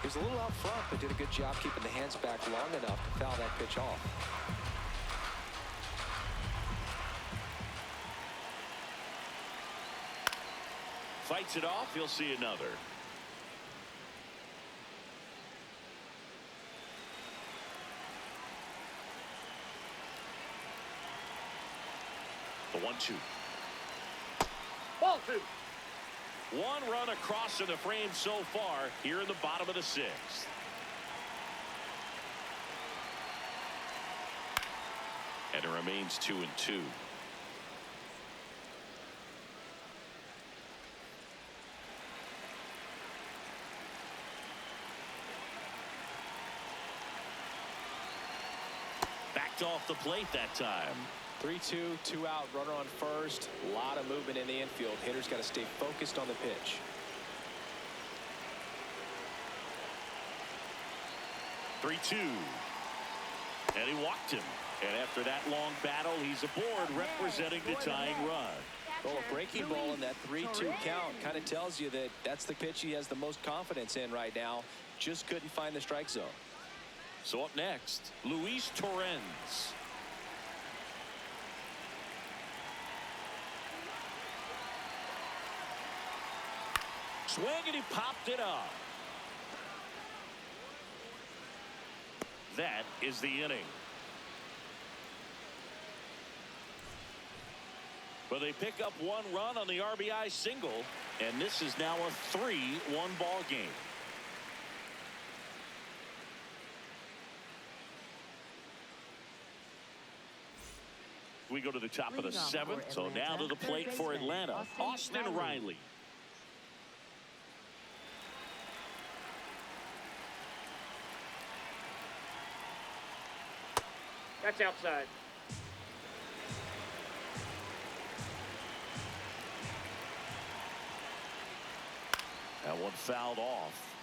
He was a little out front, but did a good job keeping the hands back long enough to foul that pitch off. Fights it off. He'll see another. The 1-2. Ball 2. One run across in the frame so far here in the bottom of the 6th. And it remains 2-2. Backed off the plate that time. 3-2, 2 out, runner on first. A lot of movement in the infield. Hitter's got to stay focused on the pitch. 3-2. And he walked him. And after that long battle, he's aboard representing the tying run. Well, a breaking ball in that 3-2 count kind of tells you that that's the pitch he has the most confidence in right now. Just couldn't find the strike zone. So up next, Luis Torrens. Swing, and he popped it up. That is the inning. But they pick up one run on the RBI single, and this is now a 3-1 ball game. We go to the top of the 7th, so now to the plate for Atlanta, Austin Riley. That's outside. That one fouled off.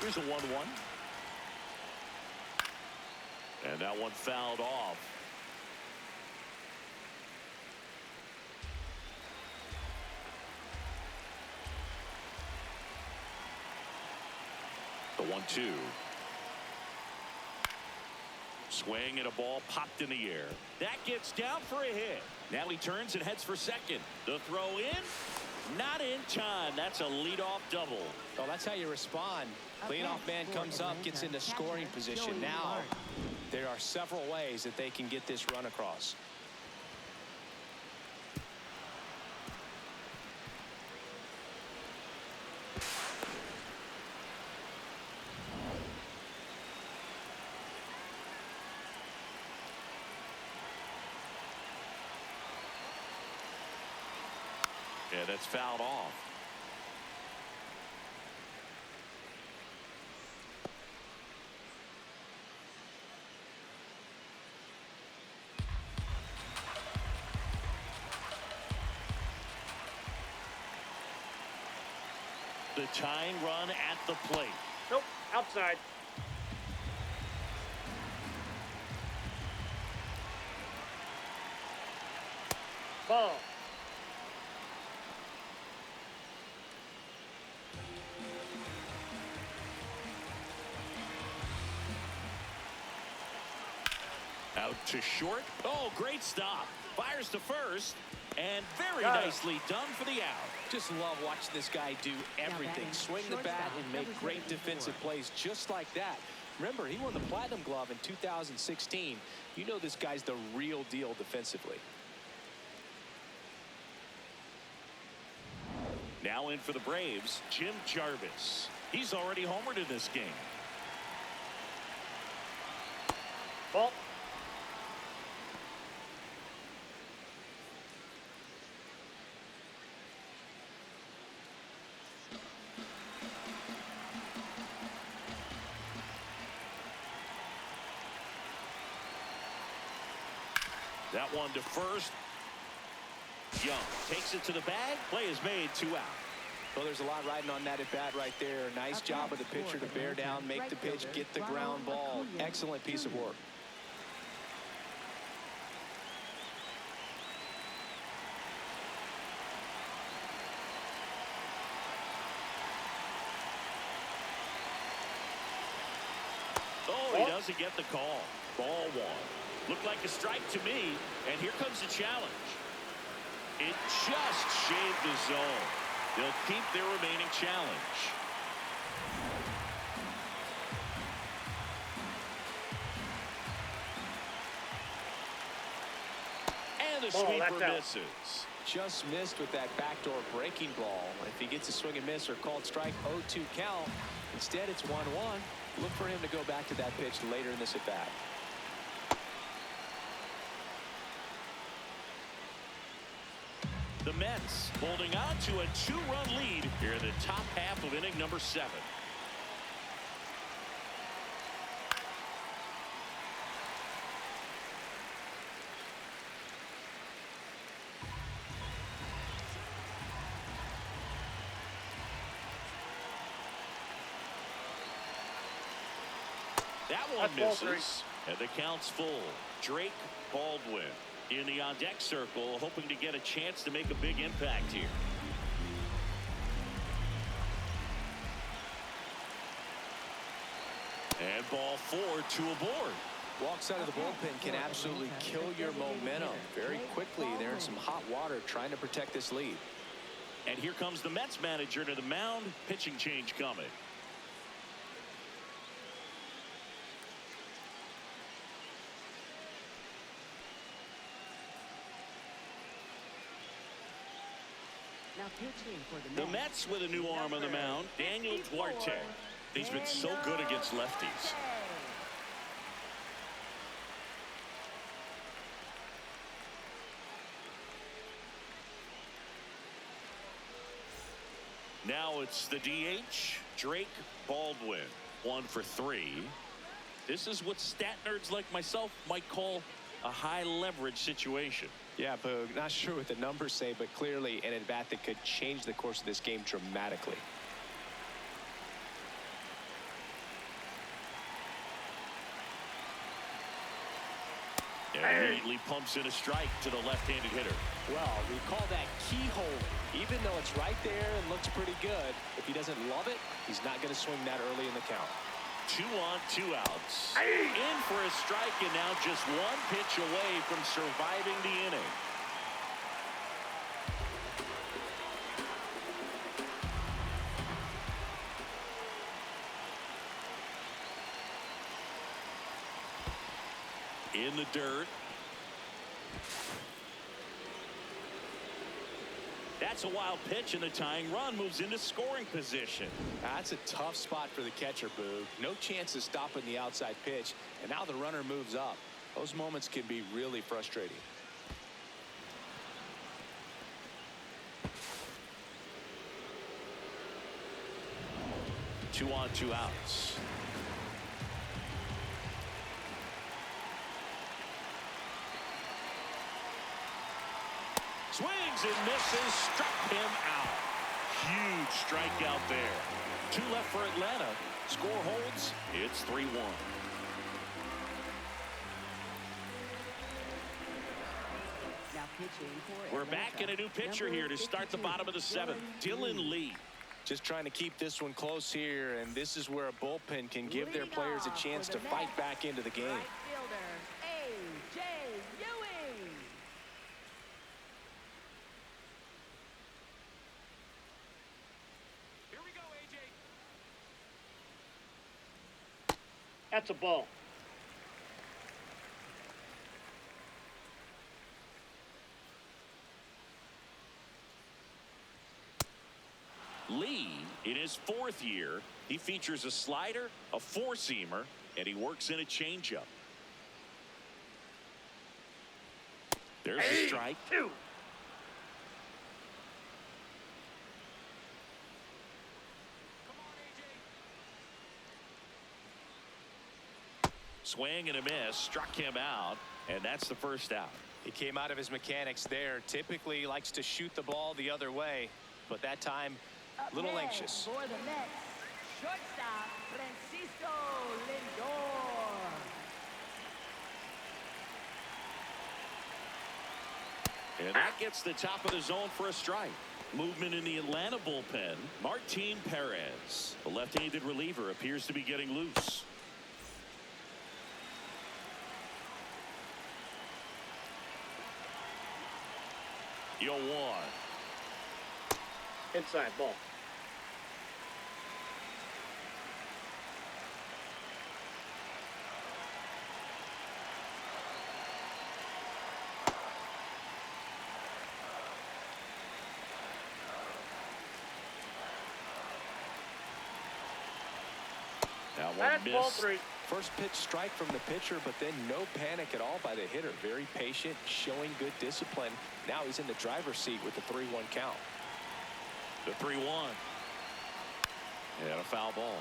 Here's a 1-1. And that one fouled off. The 1-2. Swing, and a ball popped in the air. That gets down for a hit. Now he turns and heads for second. The throw in, not in time. That's a leadoff double. Well, that's how you respond. Leadoff man comes up, gets into scoring position. Now there are several ways that they can get this run across. Yeah, that's fouled off. The tying run at the plate. Nope, outside. Ball. Out to short. Oh, great stop. Fires to first. And very nicely done for the out. Just love watching this guy do everything. Swing the bat and make great defensive plays just like that. Remember, he won the Platinum Glove in 2016. You know this guy's the real deal defensively. Now in for the Braves, Jim Jarvis. He's already homered in this game. Ball. That one to first. Young takes it to the bag. Play is made, 2 out. Well, there's a lot riding on that at bat right there. Nice job of the pitcher to bear down, make the pitch, get the ground ball. Excellent piece of work. Oh, he doesn't get the call. Ball one. Looked like a strike to me, and here comes the challenge. It just shaved the zone. They'll keep their remaining challenge. And the sweeper misses. Just missed with that backdoor breaking ball. If he gets a swing and miss or called strike, 0-2 count. Instead, it's 1-1. Look for him to go back to that pitch later in this at bat. The Mets holding on to a 2-run lead here in the top half of inning number 7. That one misses, and the count's full. Drake Baldwin in the on-deck circle, hoping to get a chance to make a big impact here. And ball 4, 2 aboard. Walks out of the bullpen can absolutely kill your momentum very quickly. They're in some hot water trying to protect this lead. And here comes the Mets manager to the mound. Pitching change coming. Now pitching for The Mets with a new arm on the mound, Daniel Duarte. He's been so good against lefties. Now it's the DH, Drake Baldwin, 1 for 3. This is what stat nerds like myself might call a high leverage situation. Yeah, Boog, not sure what the numbers say, but clearly an at-bat that could change the course of this game dramatically. And immediately pumps in a strike to the left-handed hitter. Well, we call that keyhole. Even though it's right there and looks pretty good, if he doesn't love it, he's not going to swing that early in the count. 2 on, 2 outs. In for a strike, and now just 1 pitch away from surviving the inning. In the dirt. That's a wild pitch, and the tying run moves into scoring position. That's a tough spot for the catcher, Boog. No chance of stopping the outside pitch, and now the runner moves up. Those moments can be really frustrating. 2 on, 2 outs. Swings and misses, struck him out. Huge strikeout there. 2 left for Atlanta. Score holds. It's 3-1. Now pitching for We're back in a new pitcher here to start the bottom of the 7th. Dylan Lee. Just trying to keep this one close here, and this is where a bullpen can give their players a chance to fight back into the game. Right fielder, A.J. Ewing. Here we go, AJ. That's a ball. Lee, in his 4th year, he features a slider, a 4-seamer, and he works in a changeup. There's a strike. 2. Swing and a miss, struck him out, and that's the first out. He came out of his mechanics there. Typically likes to shoot the ball the other way, but that time a little anxious. For the Mets, shortstop Francisco Lindor. And that gets the top of the zone for a strike. Movement in the Atlanta bullpen. Martin Perez, the left-handed reliever, appears to be getting loose. 0-1. Inside ball. That one That's ball missed. 3. First pitch strike from the pitcher, but then no panic at all by the hitter. Very patient, showing good discipline. Now he's in the driver's seat with the 3-1 count. The 3-1. And a foul ball.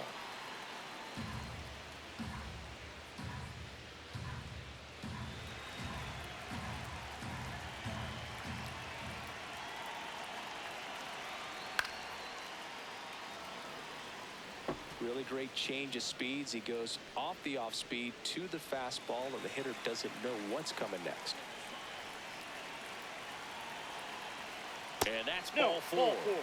Really great change of speeds. He goes off the off speed to the fastball, and the hitter doesn't know what's coming next. And that's ball 4. Ball 4.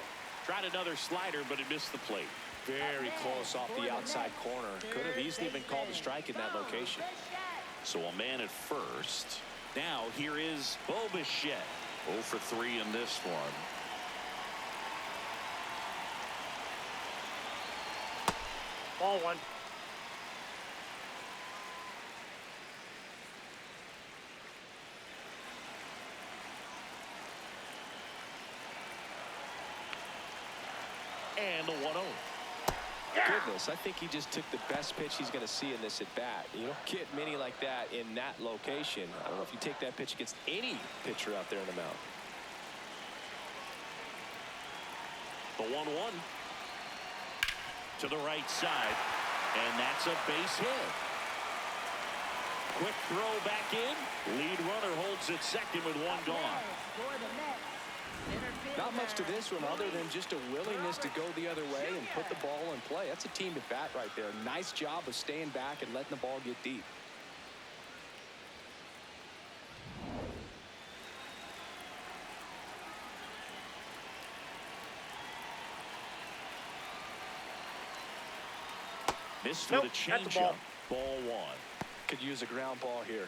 Tried another slider, but it missed the plate. Very close off the outside corner. Could have easily been called a strike in that location. So a man at first. Now here is Bo Bichette. 0 for 3 in this one. Ball 1. And the 1-0. Goodness, I think he just took the best pitch he's going to see in this at bat. You don't get many like that in that location. I don't know if you take that pitch against any pitcher out there in the mound. The 1-1 to the right side, and that's a base hit. Quick throw back in. Lead runner holds it second with 1 gone. Not much to this one other than just a willingness to go the other way and put the ball in play. That's a team at bat right there. Nice job of staying back and letting the ball get deep. Missed Nope, with a that's a changeup. ball. Ball 1. Could use a ground ball here.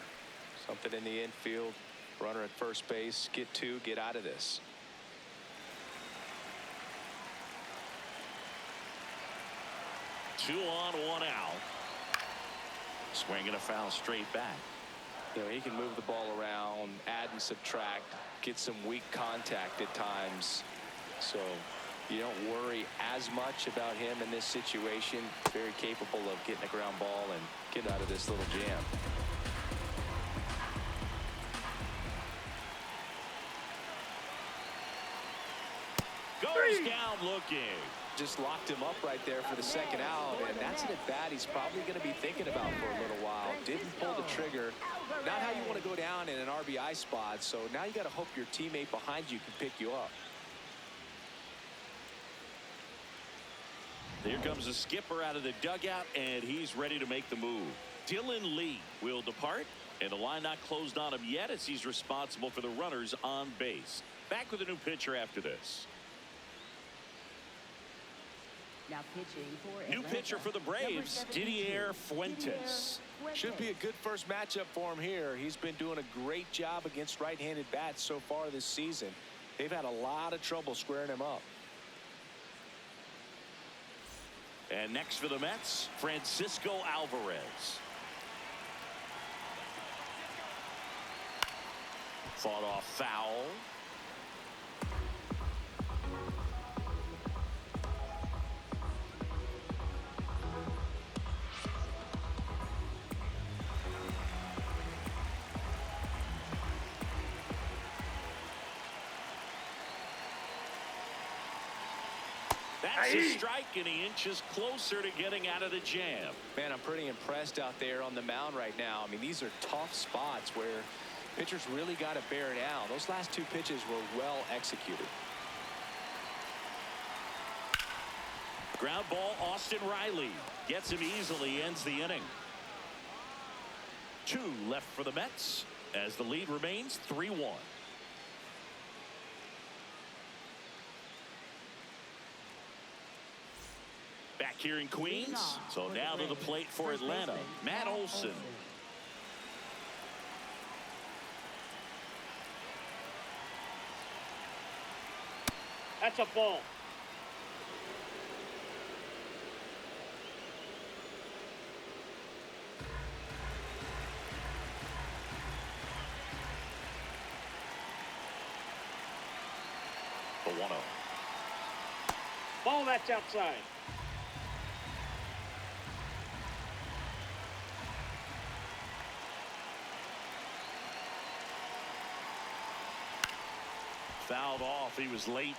Something in the infield. Runner at first base. Get 2. Get out of this. Two on, 1 out. Swinging a foul straight back. You know, he can move the ball around, add and subtract, get some weak contact at times. So you don't worry as much about him in this situation. Very capable of getting a ground ball and get out of this little jam. Goes down looking. Just locked him up right there for the second out, and that's an at-bat he's probably going to be thinking about for a little while. Didn't pull the trigger. Not how you want to go down in an RBI spot, so now you got to hope your teammate behind you can pick you up. Here comes the skipper out of the dugout, and he's ready to make the move. Dylan Lee will depart, and the line not closed on him yet as he's responsible for the runners on base. Back with a new pitcher after this. Now pitching for New Atlanta, pitcher for the Braves, number 72, Didier Fuentes. Should be a good first matchup for him here. He's been doing a great job against right-handed bats so far this season. They've had a lot of trouble squaring him up. And next for the Mets, Francisco Alvarez. Fought off foul. That's a strike, and he inches closer to getting out of the jam. Man, I'm pretty impressed out there on the mound right now. I mean, these are tough spots where pitchers really got to bear down. Those last 2 pitches were well executed. Ground ball, Austin Riley gets him easily, ends the inning. 2 left for the Mets as the lead remains 3-1. Back here in Queens. So now to the plate for Atlanta, Matt Olson. That's a ball. The 1-0. Ball that's outside. Fouled off. He was late.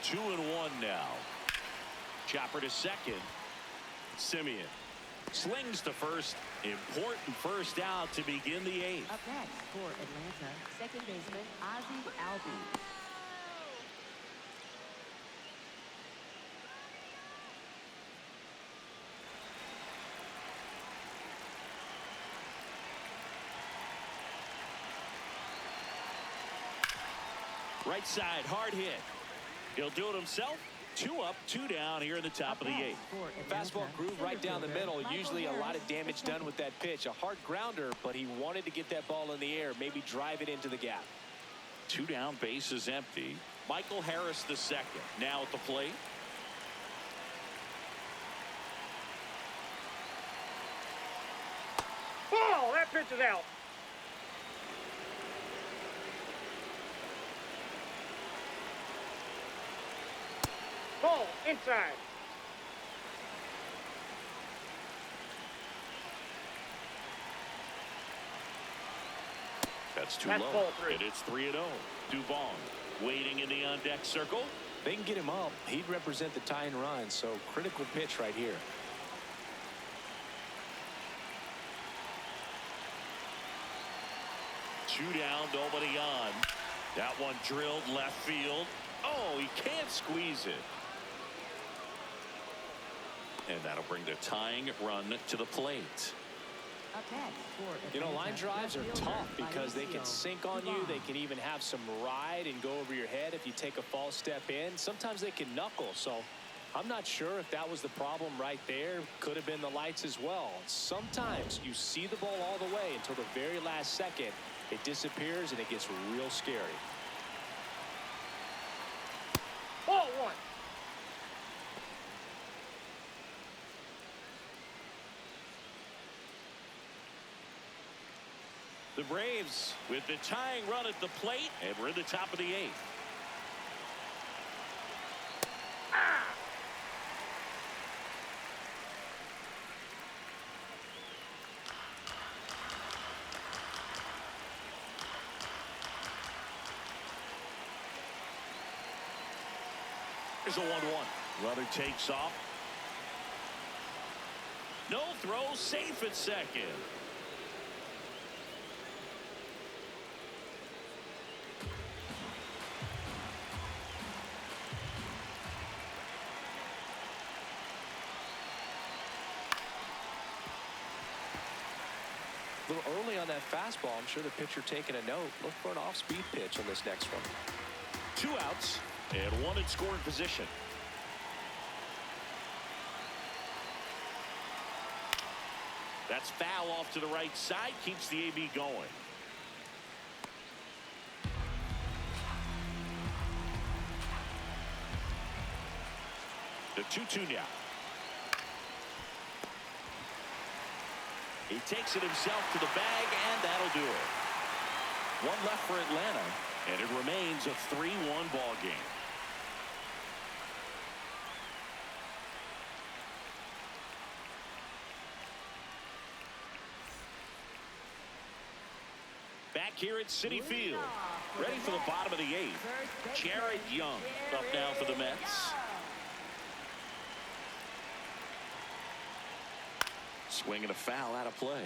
Two and one now. Chopper to second. Simeon slings to first. Important first out to begin the eighth. Up next for Atlanta, second baseman Ozzie Albies. Right side, hard hit. He'll do it himself. 2 up, 2 down here in the top of the eighth. Fastball groove right down the middle. Usually a lot of damage done with that pitch. A hard grounder, but he wanted to get that ball in the air, maybe drive it into the gap. 2 down, bases empty. Michael Harris the second. Now at the plate. Ball! That pitch is out. Ball inside. That's too That's low. ball 3. And it's 3-0. Duvall waiting in the on-deck circle. They can get him up. He'd represent the tying run, so critical pitch right here. Two down, nobody on. That one drilled left field. Oh, he can't squeeze it. And that'll bring the tying run to the plate. Up next for You know, line Atlanta, drives are left tough fielder because they can Mauricio sink on you. They can even have some ride and go over your head if you take a false step in. Sometimes they can knuckle. So I'm not sure if that was the problem right there. Could have been the lights as well. Sometimes you see the ball all the way until the very last second. It disappears and it gets real scary. Ball 1. The Braves with the tying run at the plate, and we're in the top of the eighth. There's a 1-1. Runner takes off. No throw, safe at second. A little early on that fastball. I'm sure the pitcher taking a note. Look for an off-speed pitch on this next one. 2 outs and 1 in scoring position. That's foul off to the right side. Keeps the AB going. The 2-2 now. He takes it himself to the bag, and that'll do it. 1 left for Atlanta, and it remains a 3-1 ball game. Back here at Citi Field, ready for the bottom of the eighth. Jared Young up now for the Mets. Swinging a foul out of play.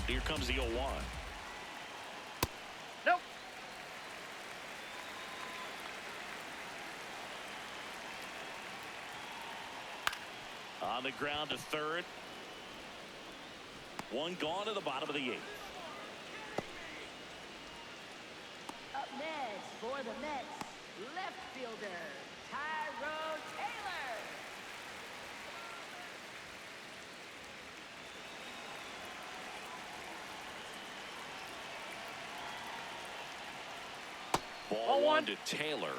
Here comes the 0-1. Nope. On the ground to third. 1 gone to the bottom of the eighth. Up next for the Mets, left fielder, Tyrone Taylor. Ball one to Taylor.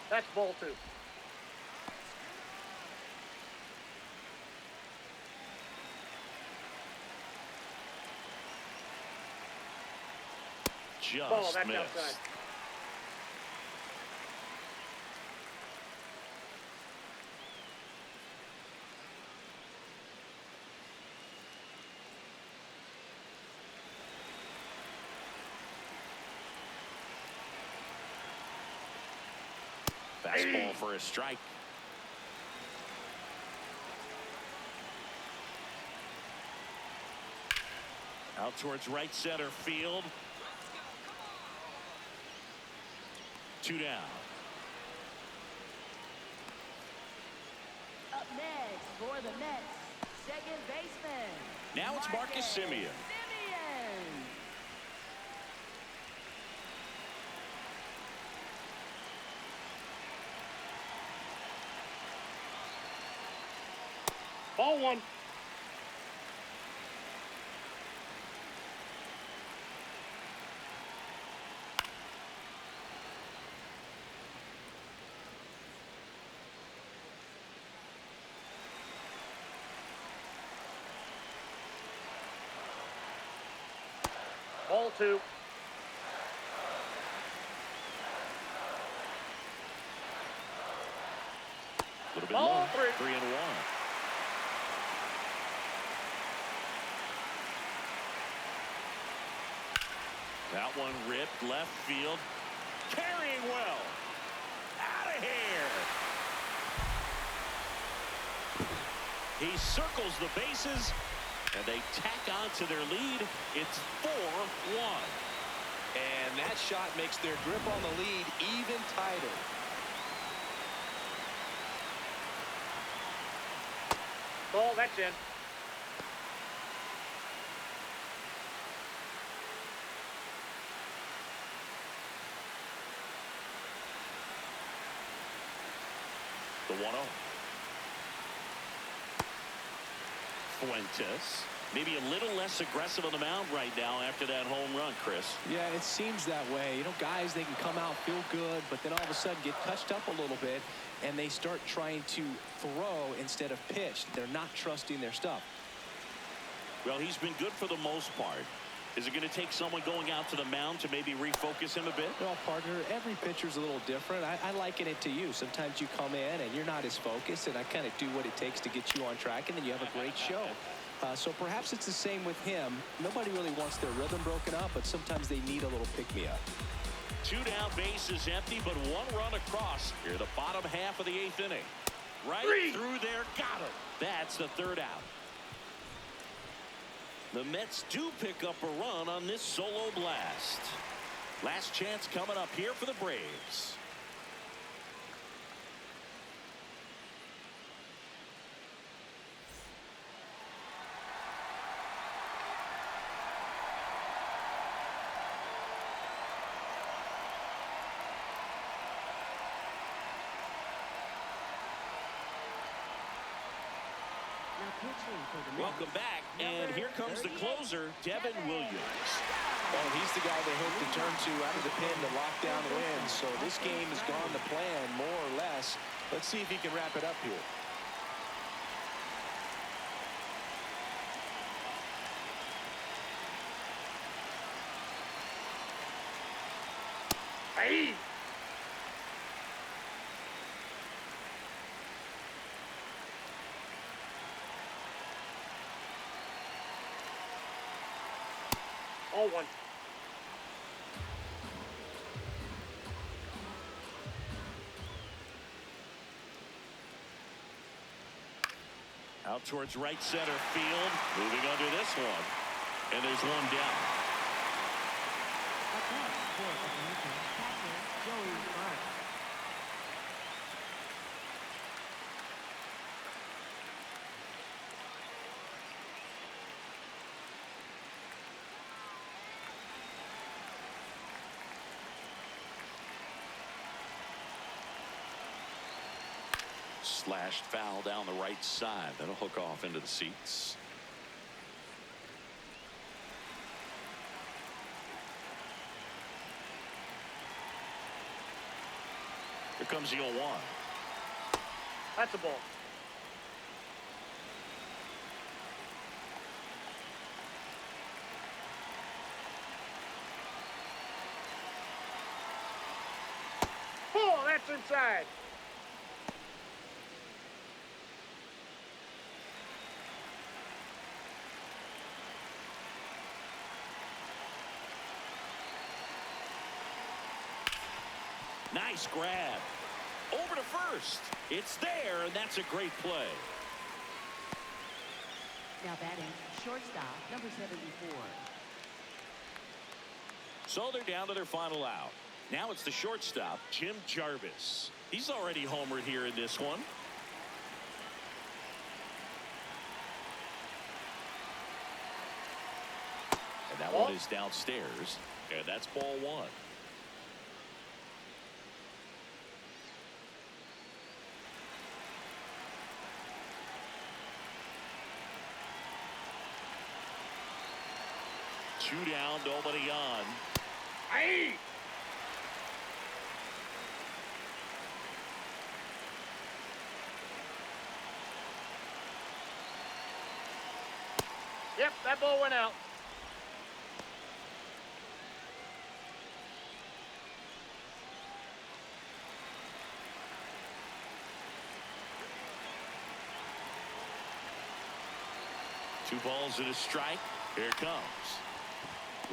That's ball 2. Just Ball, that's missed. outside. Fastball for a strike. Out towards right center field. 2 down. Up next for the Mets, second baseman. Now it's Marcus Semien. Ball 1. Ball 2. A little bit Ball low. 3. 3-1. That one ripped left field. Carrying well. Out of here. He circles the bases, and they tack on to their lead. It's 4-1. And that shot makes their grip on the lead even tighter. Ball, that's in. The 1-0. Fuentes. Maybe a little less aggressive on the mound right now after that home run, Chris. Yeah, it seems that way. You know, guys, they can come out, feel good, but then all of a sudden get touched up a little bit, and they start trying to throw instead of pitch. They're not trusting their stuff. Well, he's been good for the most part. Is it going to take someone going out to the mound to maybe refocus him a bit? Well, partner, every pitcher's a little different. I liken it to you. Sometimes you come in and you're not as focused, and I kind of do what it takes to get you on track, and then you have a great show. So perhaps it's the same with him. Nobody really wants their rhythm broken up, but sometimes they need a little pick-me-up. 2 down, base is empty, but 1 run across here, the bottom half of the 8th inning. Right through there, got him. That's the 3rd out. The Mets do pick up a run on this solo blast. Last chance coming up here for the Braves. Welcome back, and here comes the closer, Devin Williams. Well, he's the guy they hope to turn to out of the pen to lock down wins. So this game has gone to plan, more or less. Let's see if he can wrap it up here. Hey! All 1. Out towards right center field. Moving under this one. And there's 1 down. Slashed foul down the right side. That'll hook off into the seats. Here comes the 0-1. That's a ball. Oh, that's inside. Nice grab. Over to first. It's there, and that's a great play. Now batting, shortstop, number 74. So they're down to their final out. Now it's the shortstop, Jim Jarvis. He's already homered here in this one. And that one is downstairs, and that's ball one. Two down, nobody on. Hey! Yep, that ball went out. Two balls and a strike. Here it comes.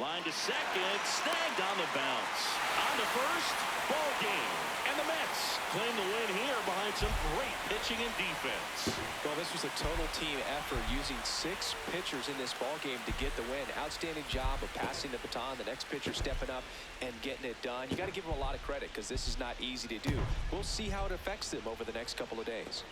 Line to second, snagged on the bounce. On to first, ball game. And the Mets claim the win here behind some great pitching and defense. Well, this was a total team effort, using 6 pitchers in this ball game to get the win. Outstanding job of passing the baton, the next pitcher stepping up and getting it done. You got to give them a lot of credit because this is not easy to do. We'll see how it affects them over the next couple of days.